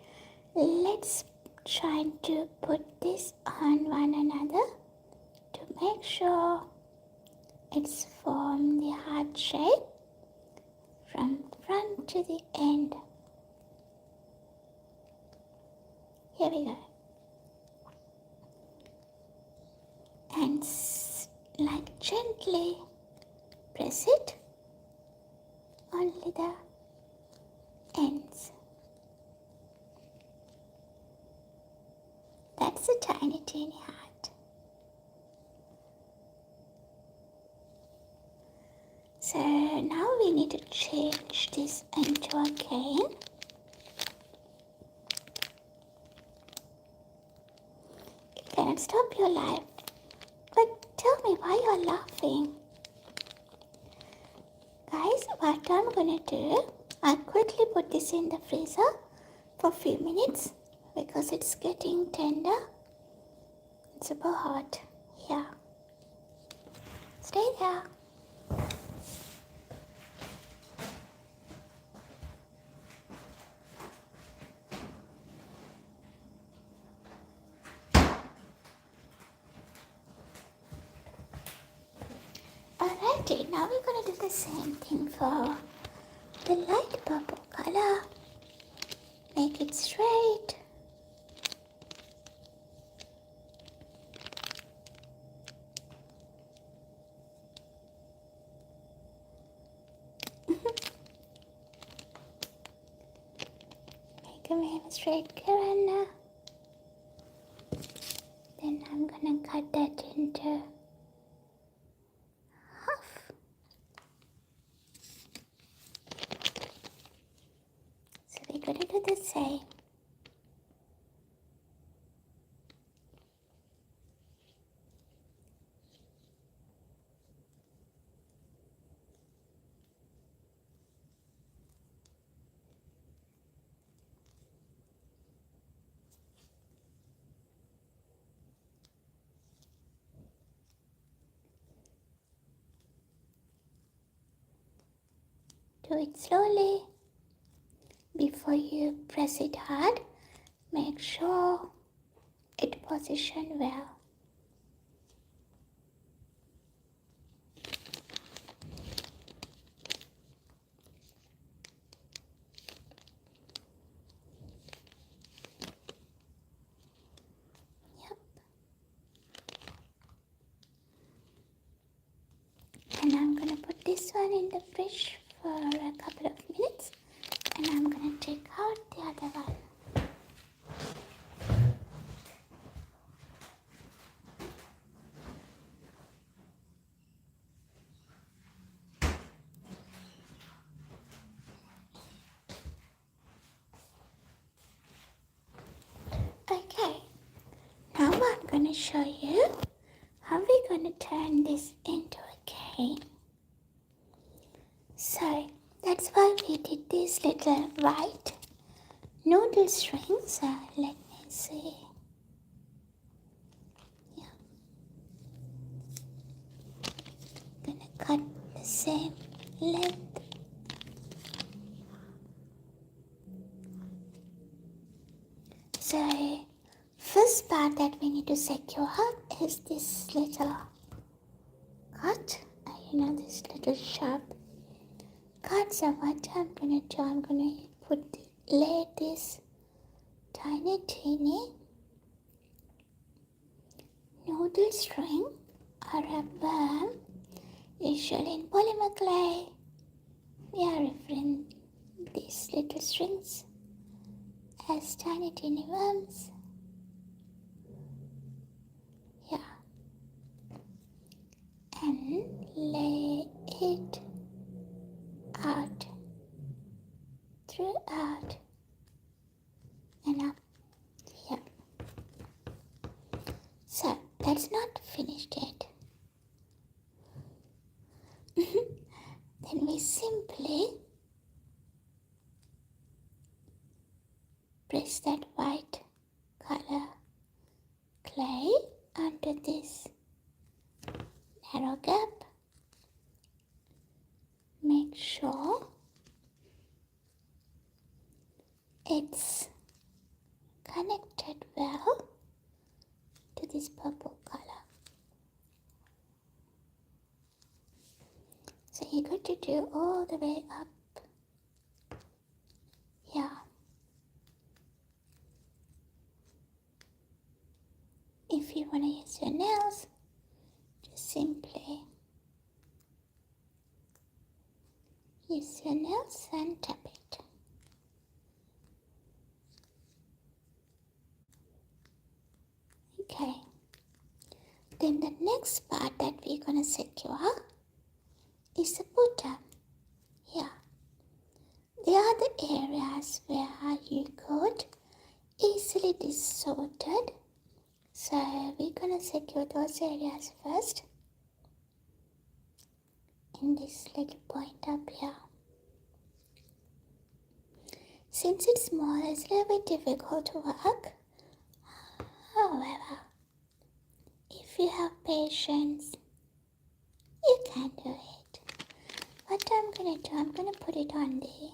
Let's try to put this on one another to make sure it's formed the heart shape from front to the end. Here we go. And like gently press it, only the ends. That's a tiny heart. So now we need to change this into a cane. You cannot stop your life. But tell me why you're laughing. Guys, what I'm gonna do, I'll quickly put this in the freezer for a few minutes because it's getting tender. It's super hot. Yeah. Stay there. Alrighty, now we're gonna do the same thing for the light purple color. Make it straight. Make a straight corner. Then I'm gonna cut that into half. So we're gonna do the same. Do it slowly. Before you press it hard, make sure it positions well. Yep. And I'm gonna put this one in the fridge for a couple of minutes, and I'm gonna take out the other one. Okay, now I'm going to show you how we're going to turn this into a cane. So that's why we did these little white noodle strings. Let me see. Yeah. Gonna cut the same length. So first part that we need to secure is this little cut. This little sharp cut. So what I'm gonna do, I'm gonna lay this tiny noodle string or rubber, usually in polymer clay. We are referring these little strings as tiny worms. Yeah. And lay it out throughout and up here. So that's not finished yet. Then we simply press that white color clay onto this narrow gap. Make sure it's connected well to this purple color. So you got to do all the way up. Yeah. If you want to use your nails, just simply use your nails and tap it. Okay. Then the next part that we're going to secure is the bottom. Yeah. They are the areas where you could easily distorted. So we're going to secure those areas first. In this little point up here. Since it's small, it's a little bit difficult to work. However, if you have patience, you can do it. What I'm going to do, I'm going to put it on the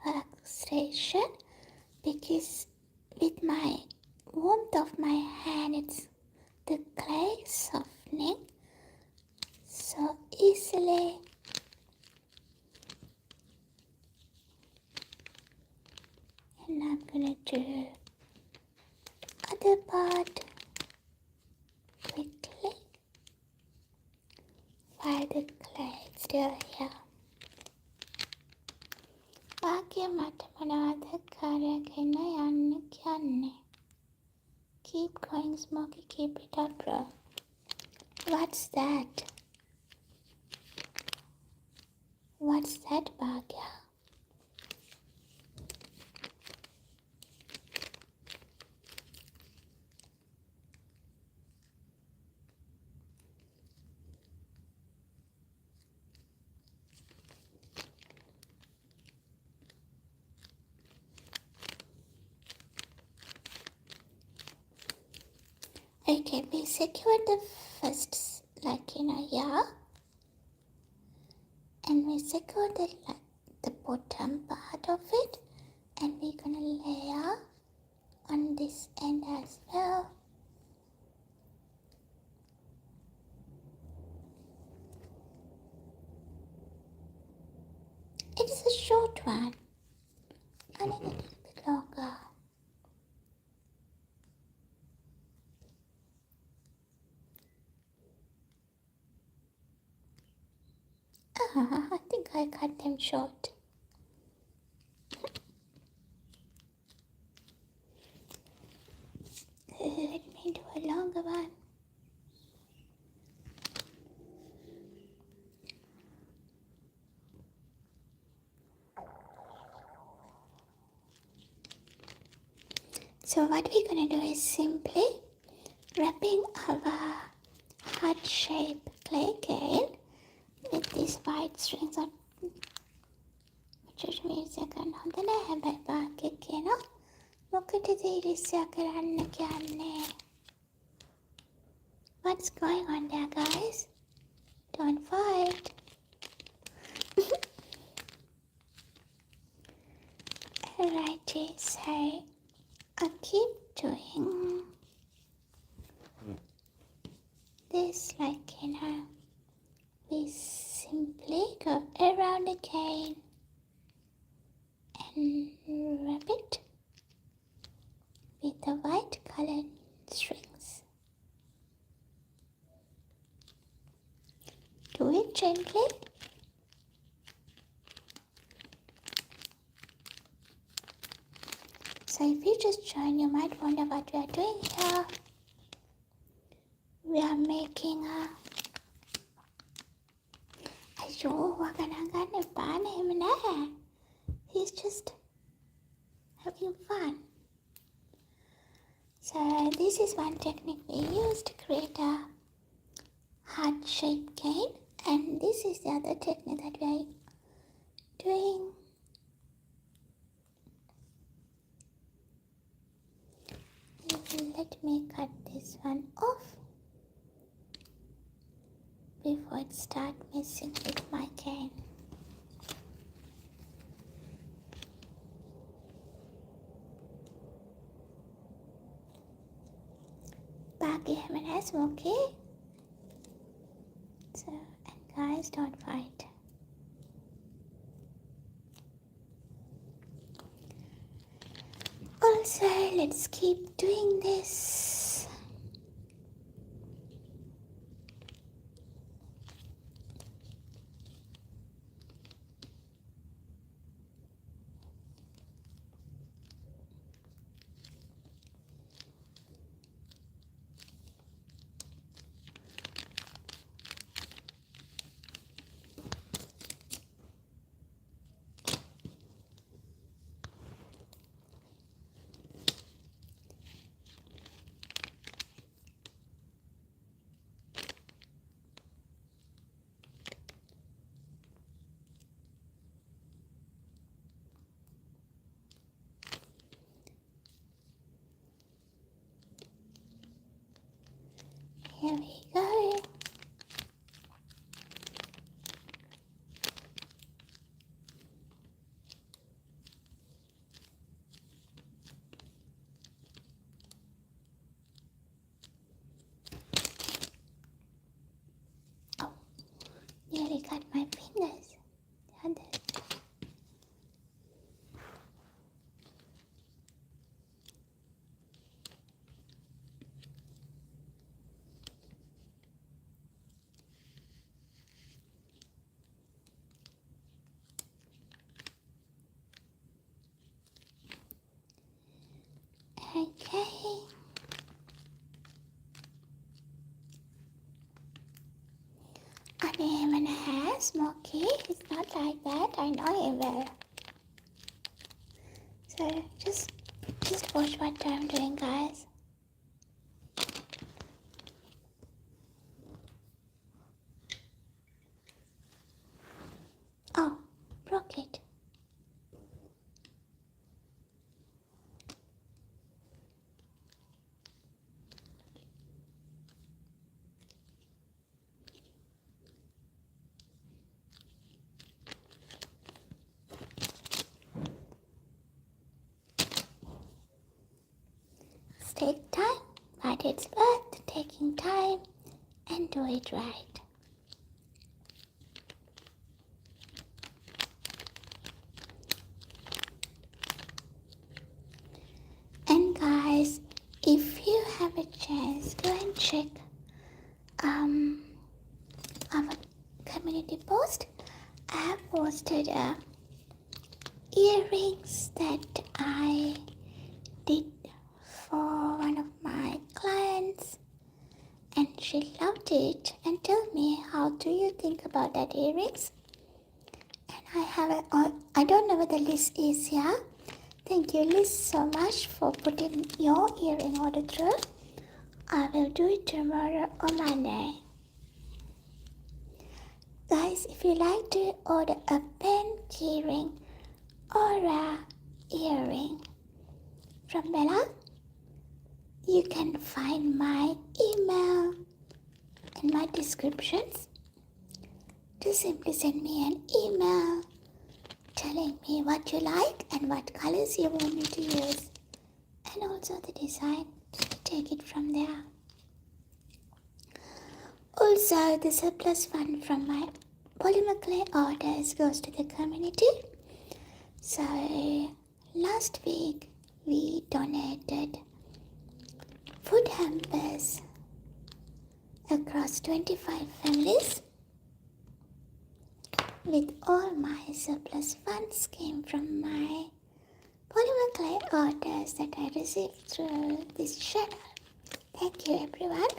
workstation because with my warmth of my hand, it's the clay softening so easily. And I'm going to do other part quickly while the clay is still here. Keep going, Smokey, keep it up, bro. What's that? What's that, Bhagya? Okay, we secured the first, yeah. And we secured the bottom part of it. And we're gonna layer on this end as well. It is a short one. I need a little bit longer. I think I cut them short. Let me do a longer one. So what we're gonna do is simply wrapping our heart-shaped clay again with these white strings on. මිනිසකන් හොඳ නැහැ බාගේ කියනවා. මොකටද ඉරිසියා කරන්න කියන්නේ? What's going on there, guys? Don't fight. Alrighty, so I'll keep doing this like, we simply go around again and wrap it with the white colored strings. Do it gently. So if you just join, you might wonder what we are doing here. We are making a He's just having fun. So this is one technique we use to create a heart-shaped cane, and this is the other technique that we are doing. Let me cut this one off before it starts messing with my cane. Baggy M&S, okay? So, and guys, don't fight. Also, let's keep doing this. Here we go. Oh, nearly cut my fingers. Okay. I am in a hair, Smokey. It's not like that. I know him well. So just watch what I'm doing, guys. Oh, broke it. Take time, but it's worth taking time and do it right. And guys, if you have a chance, go and check our community post. I have posted earrings that I did for one of my clients, and she loved it and told me, how do you think about that earrings? And I don't know what the list is here. Thank you, Liz, so much for putting your earring order through. I will do it tomorrow or Monday. Guys, if you like to order a pen, keyring, or a earring from Bella, you can find my email in my descriptions. Just simply send me an email telling me what you like and what colors you want me to use, and also the design. Take it from there. Also, the surplus fund from my polymer clay orders goes to the community. So last week we donated food hampers across 25 families. With all my surplus funds came from my polymer clay orders that I received through this channel. Thank you everyone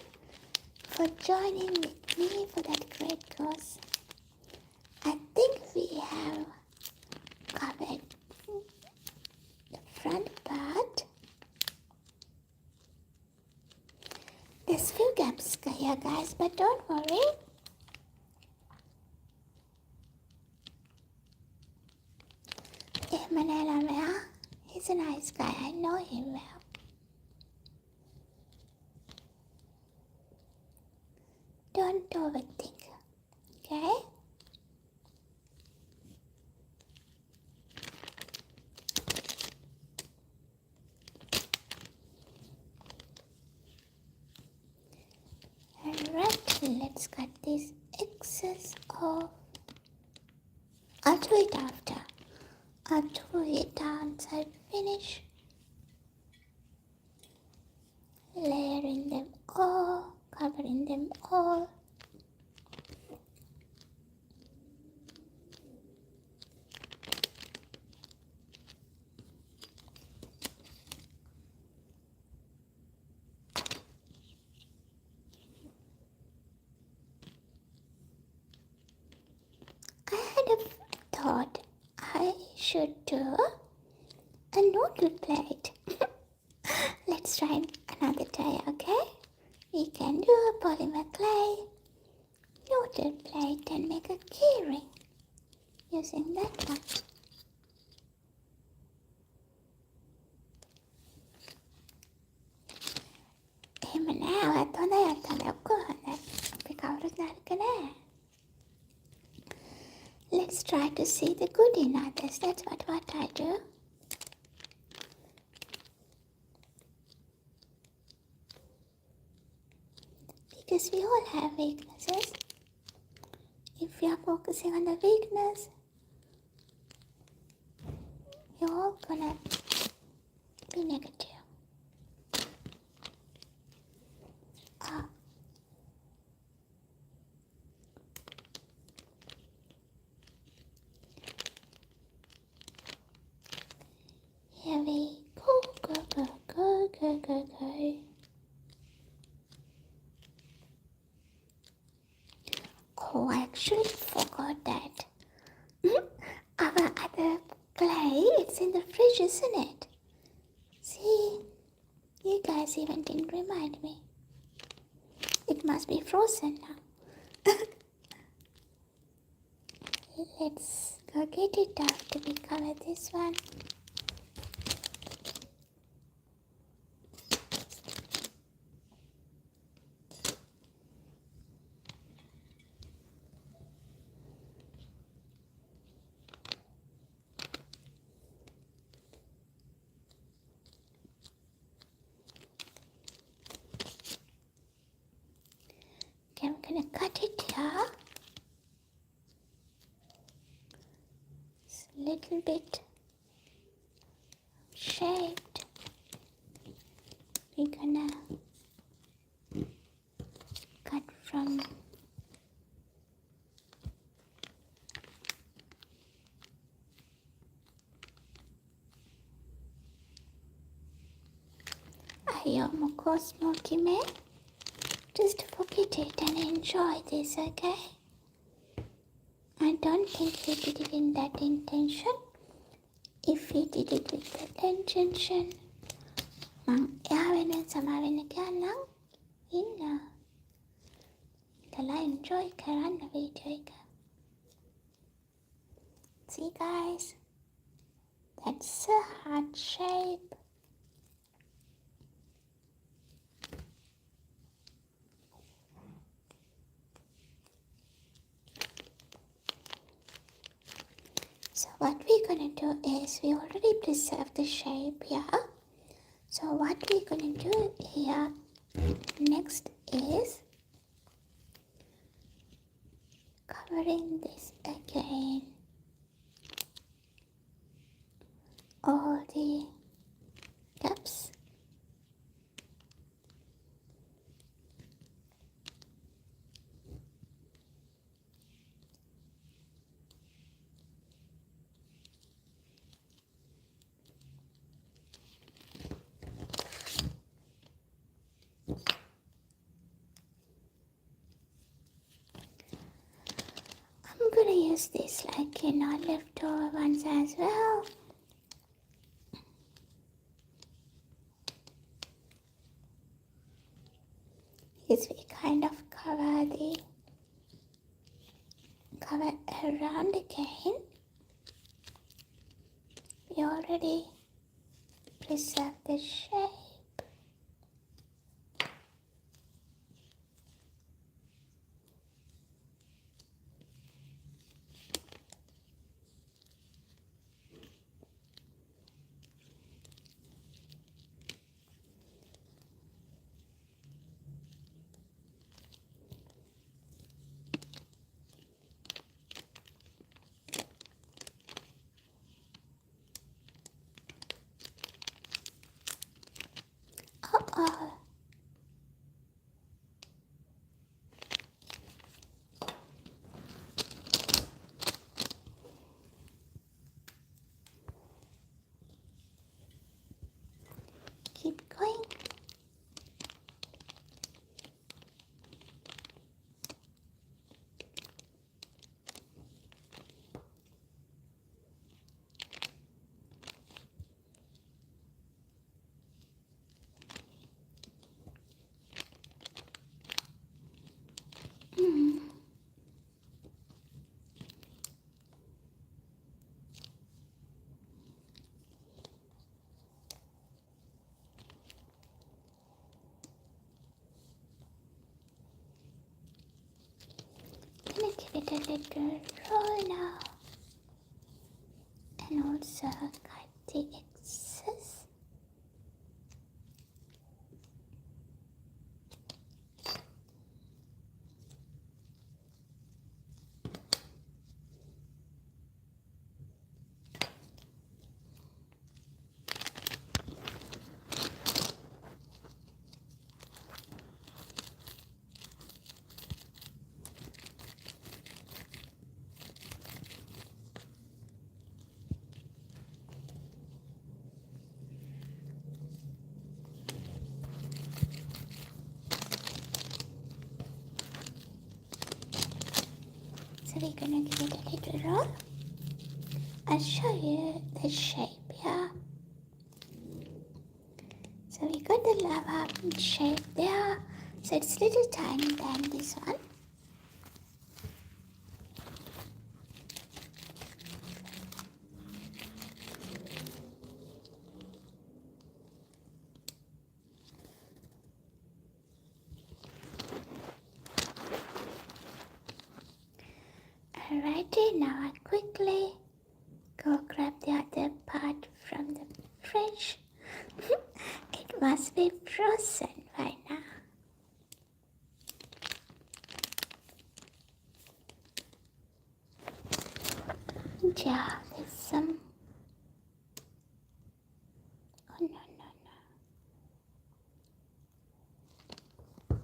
for joining with me for that great cause. I think we have covered the front part. There's few gaps here guys, but don't worry. Manala, he's a nice guy, I know him well. Don't overthink, okay? Alright, let's cut this excess off. I'll do it after. I'll do it once I finish layering them all, covering them all. I had a thought I should do a noodle plate. Let's try another day, okay? We can do a polymer clay noodle plate and make a keyring using that one. එහෙම නෑ, ඔයත් හොඳයි, ඔයත් හොඳයි, ඔක්කොම හොඳයි. අපි කවුරුත් නරක නෑ. Let's try to see the good in others. That's what I do. Because we all have weaknesses. If you are focusing on the weakness, you're all gonna be negative. Here we go, go, go, go, go, go, go. Oh, I actually forgot that. Our other clay, it's in the fridge, isn't it? See, you guys even didn't remind me. It must be frozen now. Let's go get it after we cover this one. I'm gonna cut it here. It's a little bit shaped. We're gonna cut from Ayomoko Smoky Man. Just forget it and enjoy this, okay? I don't think we did it in that intention. If we did it with the tension. Yawen samawen kaya lang kala enjoy karan na video ka. See guys, that's a heart shape. So what we're gonna do is, we already preserved the shape here. So what we're gonna do here next is covering this again, all the gaps. I'm gonna use this leftover ones as well. As we kind of cover around again. We already preserved the shape. Uh-oh. Keep going. Gonna give it a little roll now, and also cut the excess. So we're gonna give it a little roll. I'll show you the shape, yeah. So we got the lava shape there. So it's a little tiny than this one. Alrighty, now I quickly go grab the other part from the fridge. It must be frozen right now. Yeah, there's some. Oh no, no, no.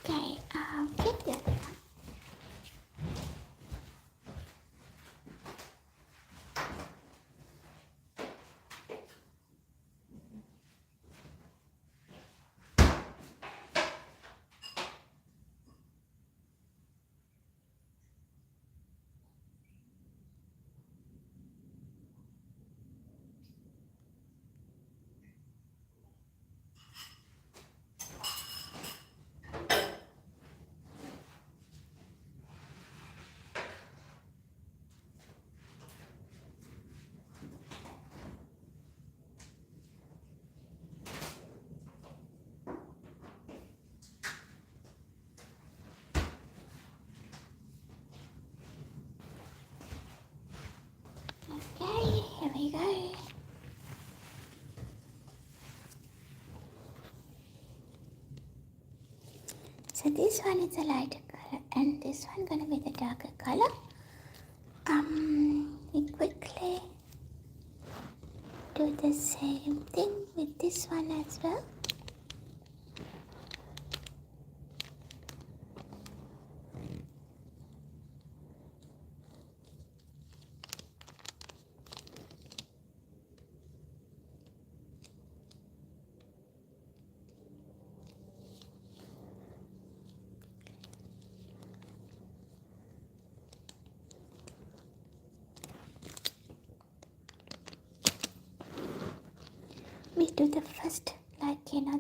Okay, I'll get the other one. So this one is a lighter color and this one gonna be the darker color. We quickly do the same thing with this one as well. We do the first,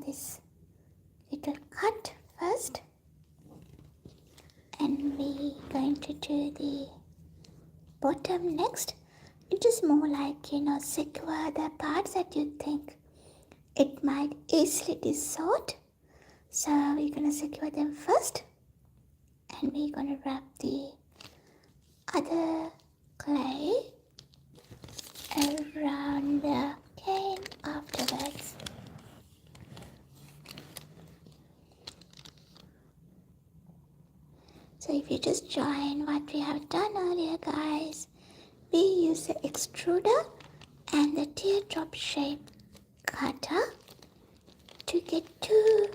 this little cut first, and we going to do the bottom next. It is more secure the parts that you think it might easily distort. So we're gonna secure them first, and we're gonna wrap the other clay around the cane afterwards. So if you just join what we have done earlier, guys, we use the extruder and the teardrop shape cutter to get two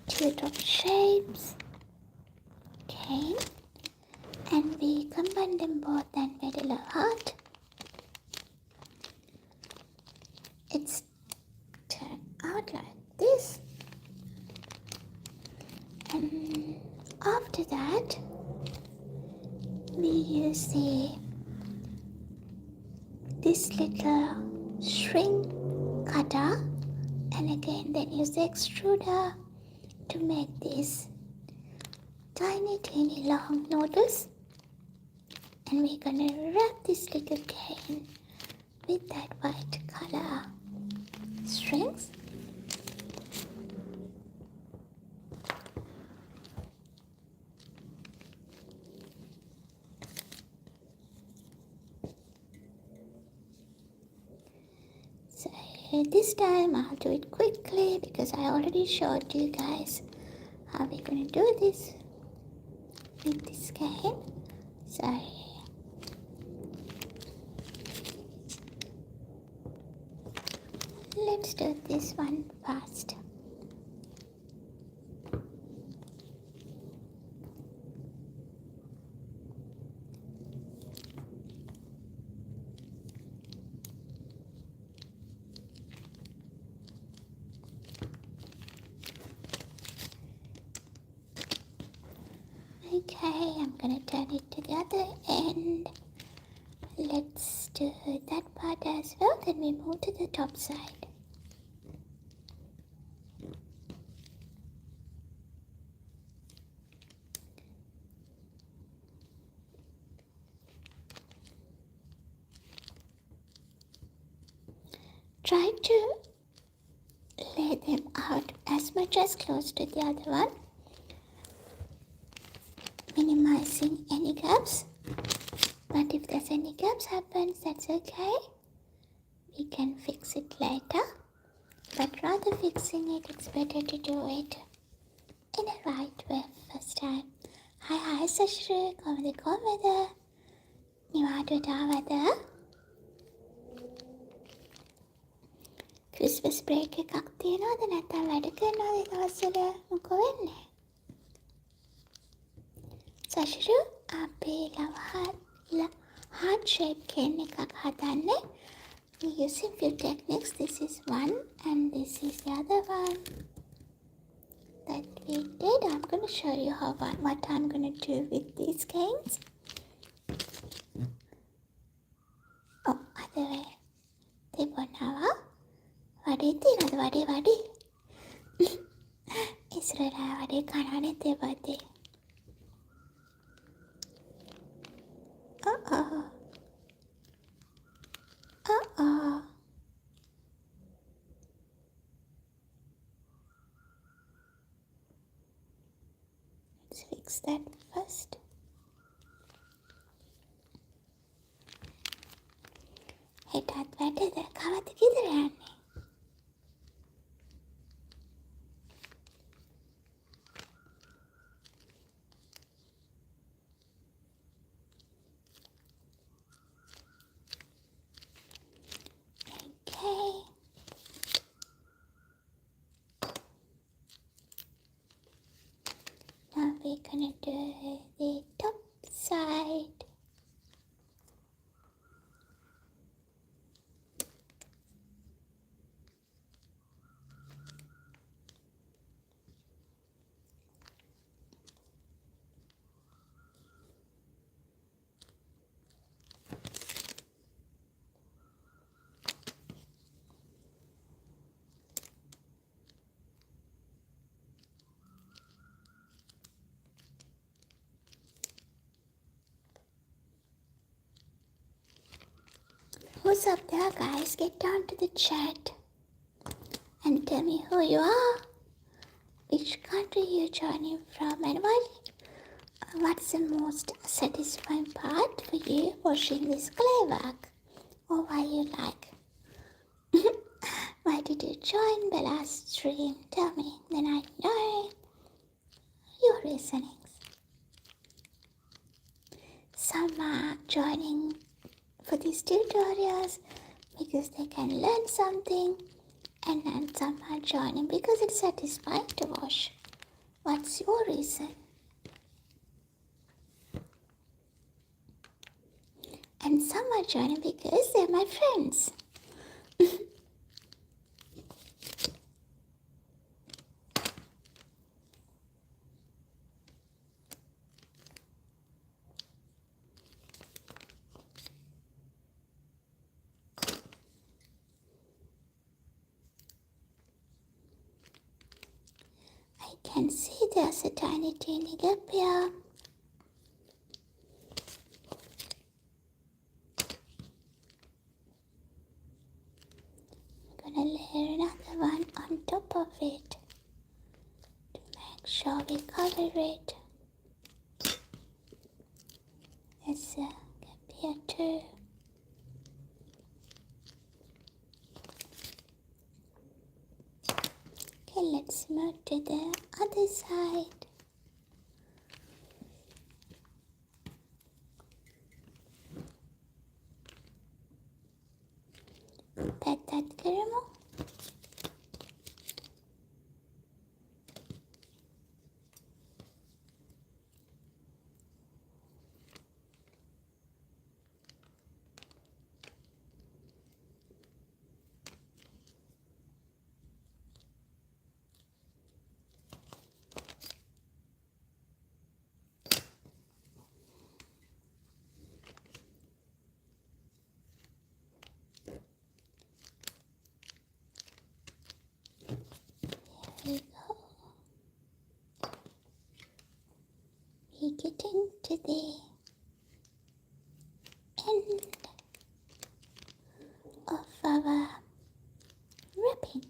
teardrop shapes, cane, and we combine them both and made a little heart. It's turned out like this, and after that we use this little shrink cutter, and again then use the extruder to make these tiny long noodles, and we're gonna wrap this little cane with that white color strings. So this time I'll do it quickly because I already showed you guys how we're gonna do this with this cane. So let's do this one first. Okay, I'm gonna turn it to the other end. Let's do that part as well, then we move to the top side. Try to lay them out as much as close to the other one, minimizing any gaps. But if there's any gaps happens, that's okay. We can fix it later. But rather fixing it, it's better to do it in a right way first time. Hi Sashru, කොහොමද? නිවාඩුවට ආවද? Christmas break එකක් තියෙනවද නැත්නම් වැඩ කරනවද ඒ දවස්වල? මොකෝ වෙන්නේ? Sashru, අපේ heart shape cane එකක් හදන්නේ. We're using few techniques. This is one and this is the other one that we did. I'm going to show you what I'm going to do with these canes. Oh, other way. තිබුණාවා. Vadai තියනද? Vadai. ඉස්සරහා vadai කනවනේ තිබ්බදී. Uh-oh. Let's fix that first. හෙටත් වැඩද? කවද්ද ගෙදර යන්නේ? gonna do the top side. Who's up there, guys? Get down to the chat and tell me who you are, which country you're joining from, and what's the most satisfying part for you washing this clay work? Or why you like? Why did you join the last stream? Tell me, then I know your reasonings. Some are joining for these tutorials because they can learn something, and then some are joining because it's satisfying to wash. What's your reason? And some are joining because they're my friends. I can see there's a tiny gap here. I'm gonna layer another one on top of it to make sure we cover it. There's a gap here too. Okay, let's move to the other side. Pat that caramel. Here we go. We're getting to the end of our wrapping.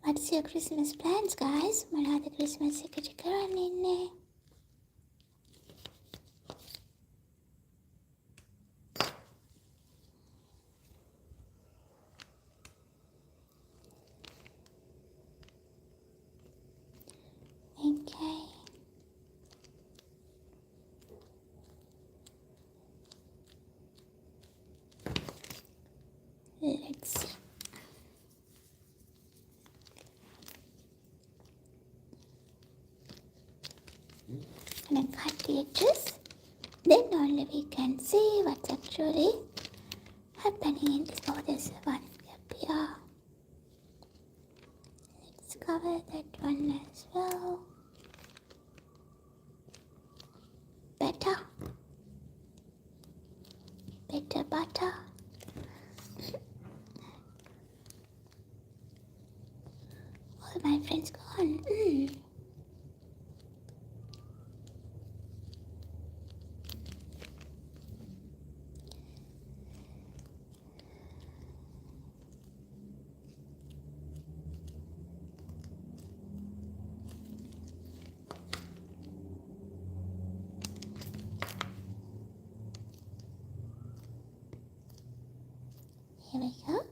What's your Christmas plans, guys? මොනවද Christmas එකට කරන්න ඉන්නේ? Okay. Let's see. And then cut the edges. Then only we can see what's actually happening in this. Oh, there's one gap here. Let's cover that one as well. Better. Better butter. All my friends gone. Here we go.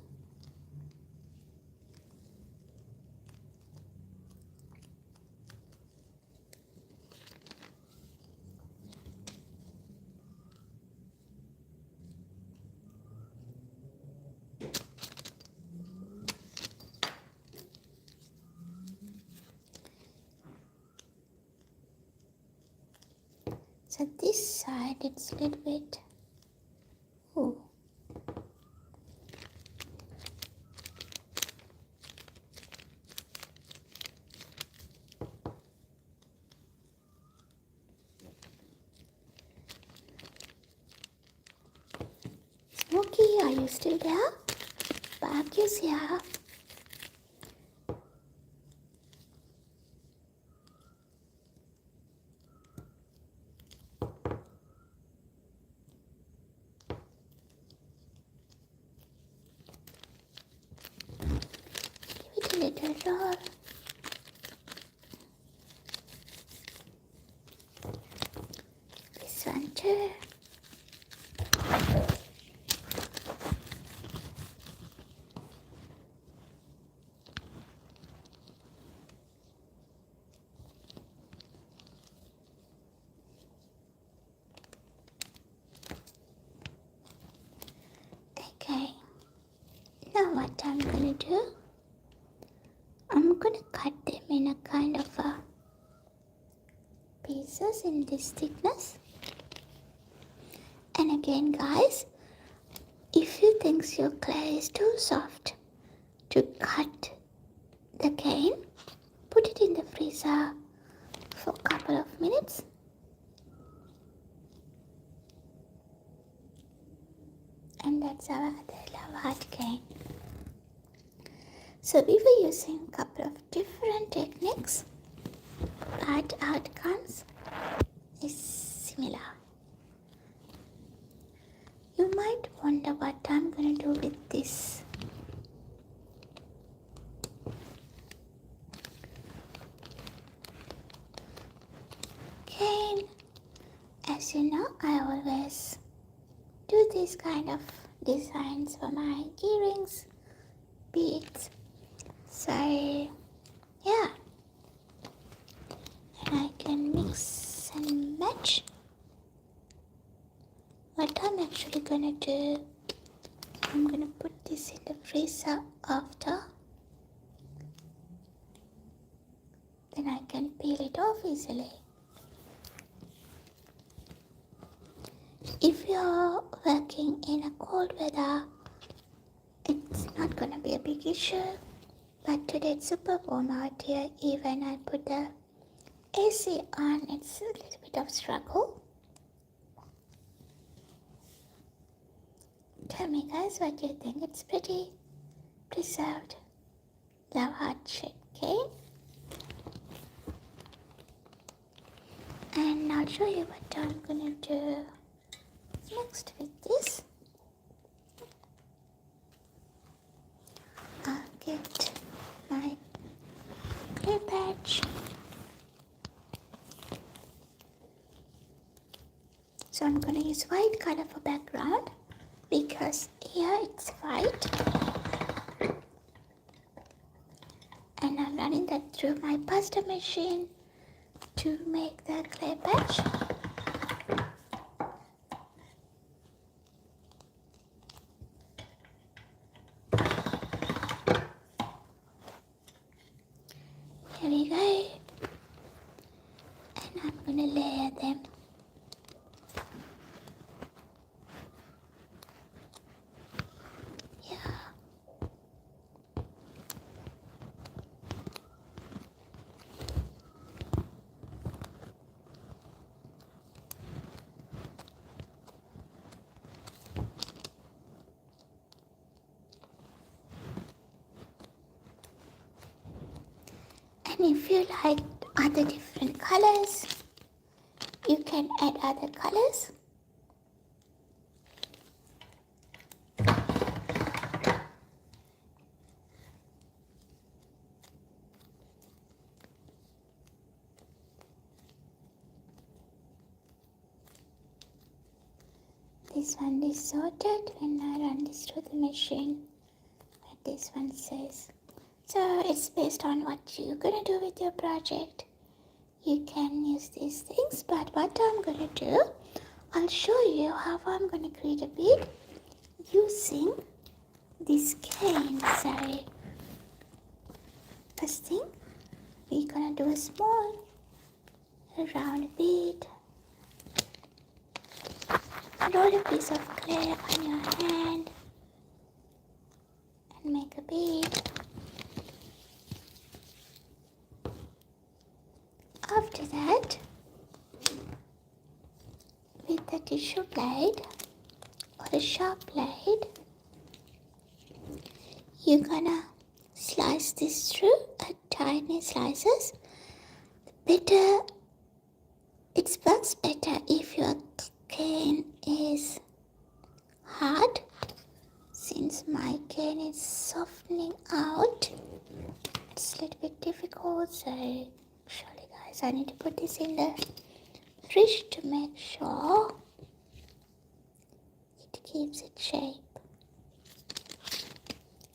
So this side it's a little bit, ooh. Smokey, are you still there? Back is here. Give it a little roll. This one too. Okay, now what I'm gonna do, I'm gonna cut them in a kind of a pieces in this thickness. And again guys, if you think your clay is too soft to cut the cane, put it in the freezer for a couple of minutes. And that's our other lava heart cane. So we were using a couple of different techniques, but outcomes is similar. You might wonder what I'm going to do with this. Cane. As you know, I always do these kind of designs for my earrings, beads. So yeah, and I can mix and match. What I'm actually gonna do, I'm gonna put this in the freezer after. Then I can peel it off easily. If you're working in a cold weather, it's not gonna be a big issue. But today it's super warm out here. Even I put the AC on, it's a little bit of struggle. Tell me guys what you think. It's pretty preserved love heart shaped cane. And I'll show you what I'm gonna do next with this. I'll get my clay patch. So I'm gonna use white color for background because here it's white. And I'm running that through my pasta machine to make the clay patch. Here we go. And I'm gonna layer them. Yeah. And if you like other different colors, you can add other colors. This one is sorted when I run this through the machine. But this one says. So it's based on what you're gonna do with your project. You can use these things, but what I'm gonna do, I'll show you how I'm gonna create a bead using this cane. So first thing, we're gonna do a small round bead roll a piece of clay on your hand and make a bead. After that, with the tissue blade or a sharp blade, you're gonna slice this through at tiny slices. Better, it works better if your cane is hard. Since my cane is softening out, it's a little bit difficult. So actually guys, I need to put this in the fridge to make sure it keeps its shape.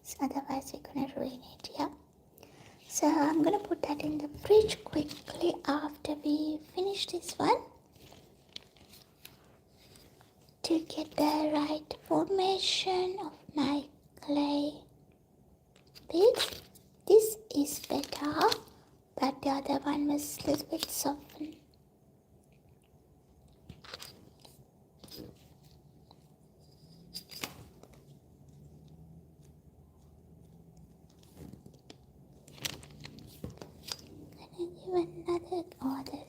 So otherwise we're gonna ruin it, yeah. So I'm gonna put that in the fridge quickly after we finish this one to get the right formation of my clay beads. This is better, but the other one was a little bit softened. Gonna give another order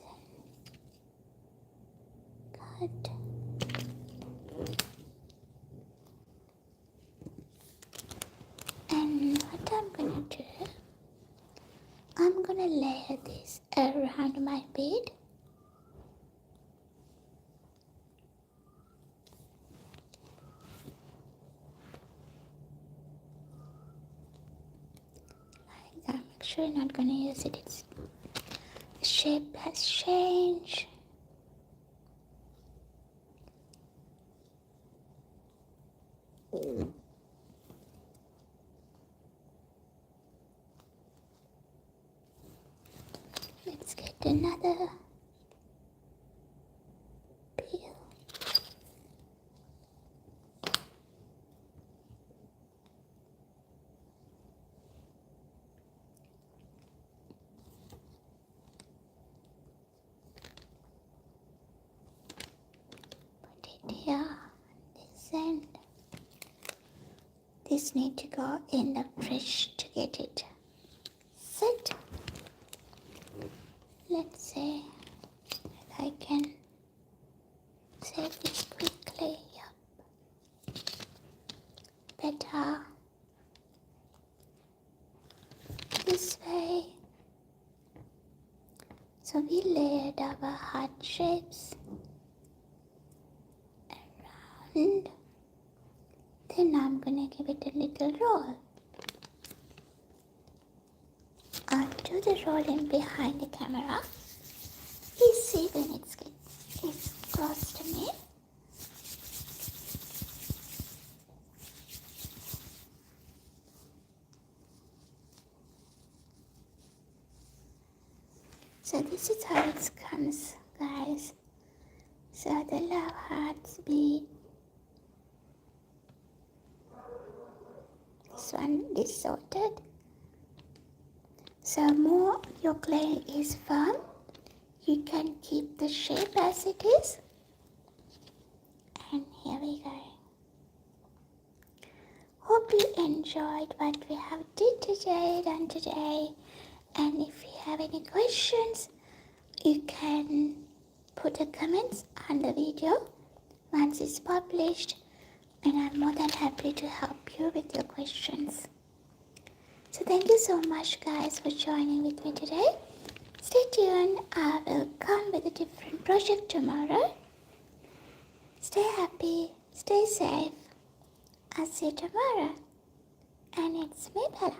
cut. And what I'm gonna do, I'm gonna layer this around my bead. Like that. Make sure you're not gonna use it. Its shape has changed. Let's get another peel. Put it here on this end. This need to go in the fridge to get it set. Let's say that I can save this quickly. Yep. Better this way. So we layered our heart shapes around. Then I'm gonna give it a little roll. I'll do the rolling behind the camera. You see when it's close to me. So this is how it comes, guys. So the love hearts bead. This one is sorted. So more your clay is firm, you can keep the shape as it is. And here we go. Hope you enjoyed what we have done today. And if you have any questions, you can put the comments on the video once it's published, and I'm more than happy to help you with your questions. So thank you so much guys for joining with me today. Stay tuned, I will come with a different project tomorrow. Stay happy, stay safe. I'll see you tomorrow. And it's me, Bella.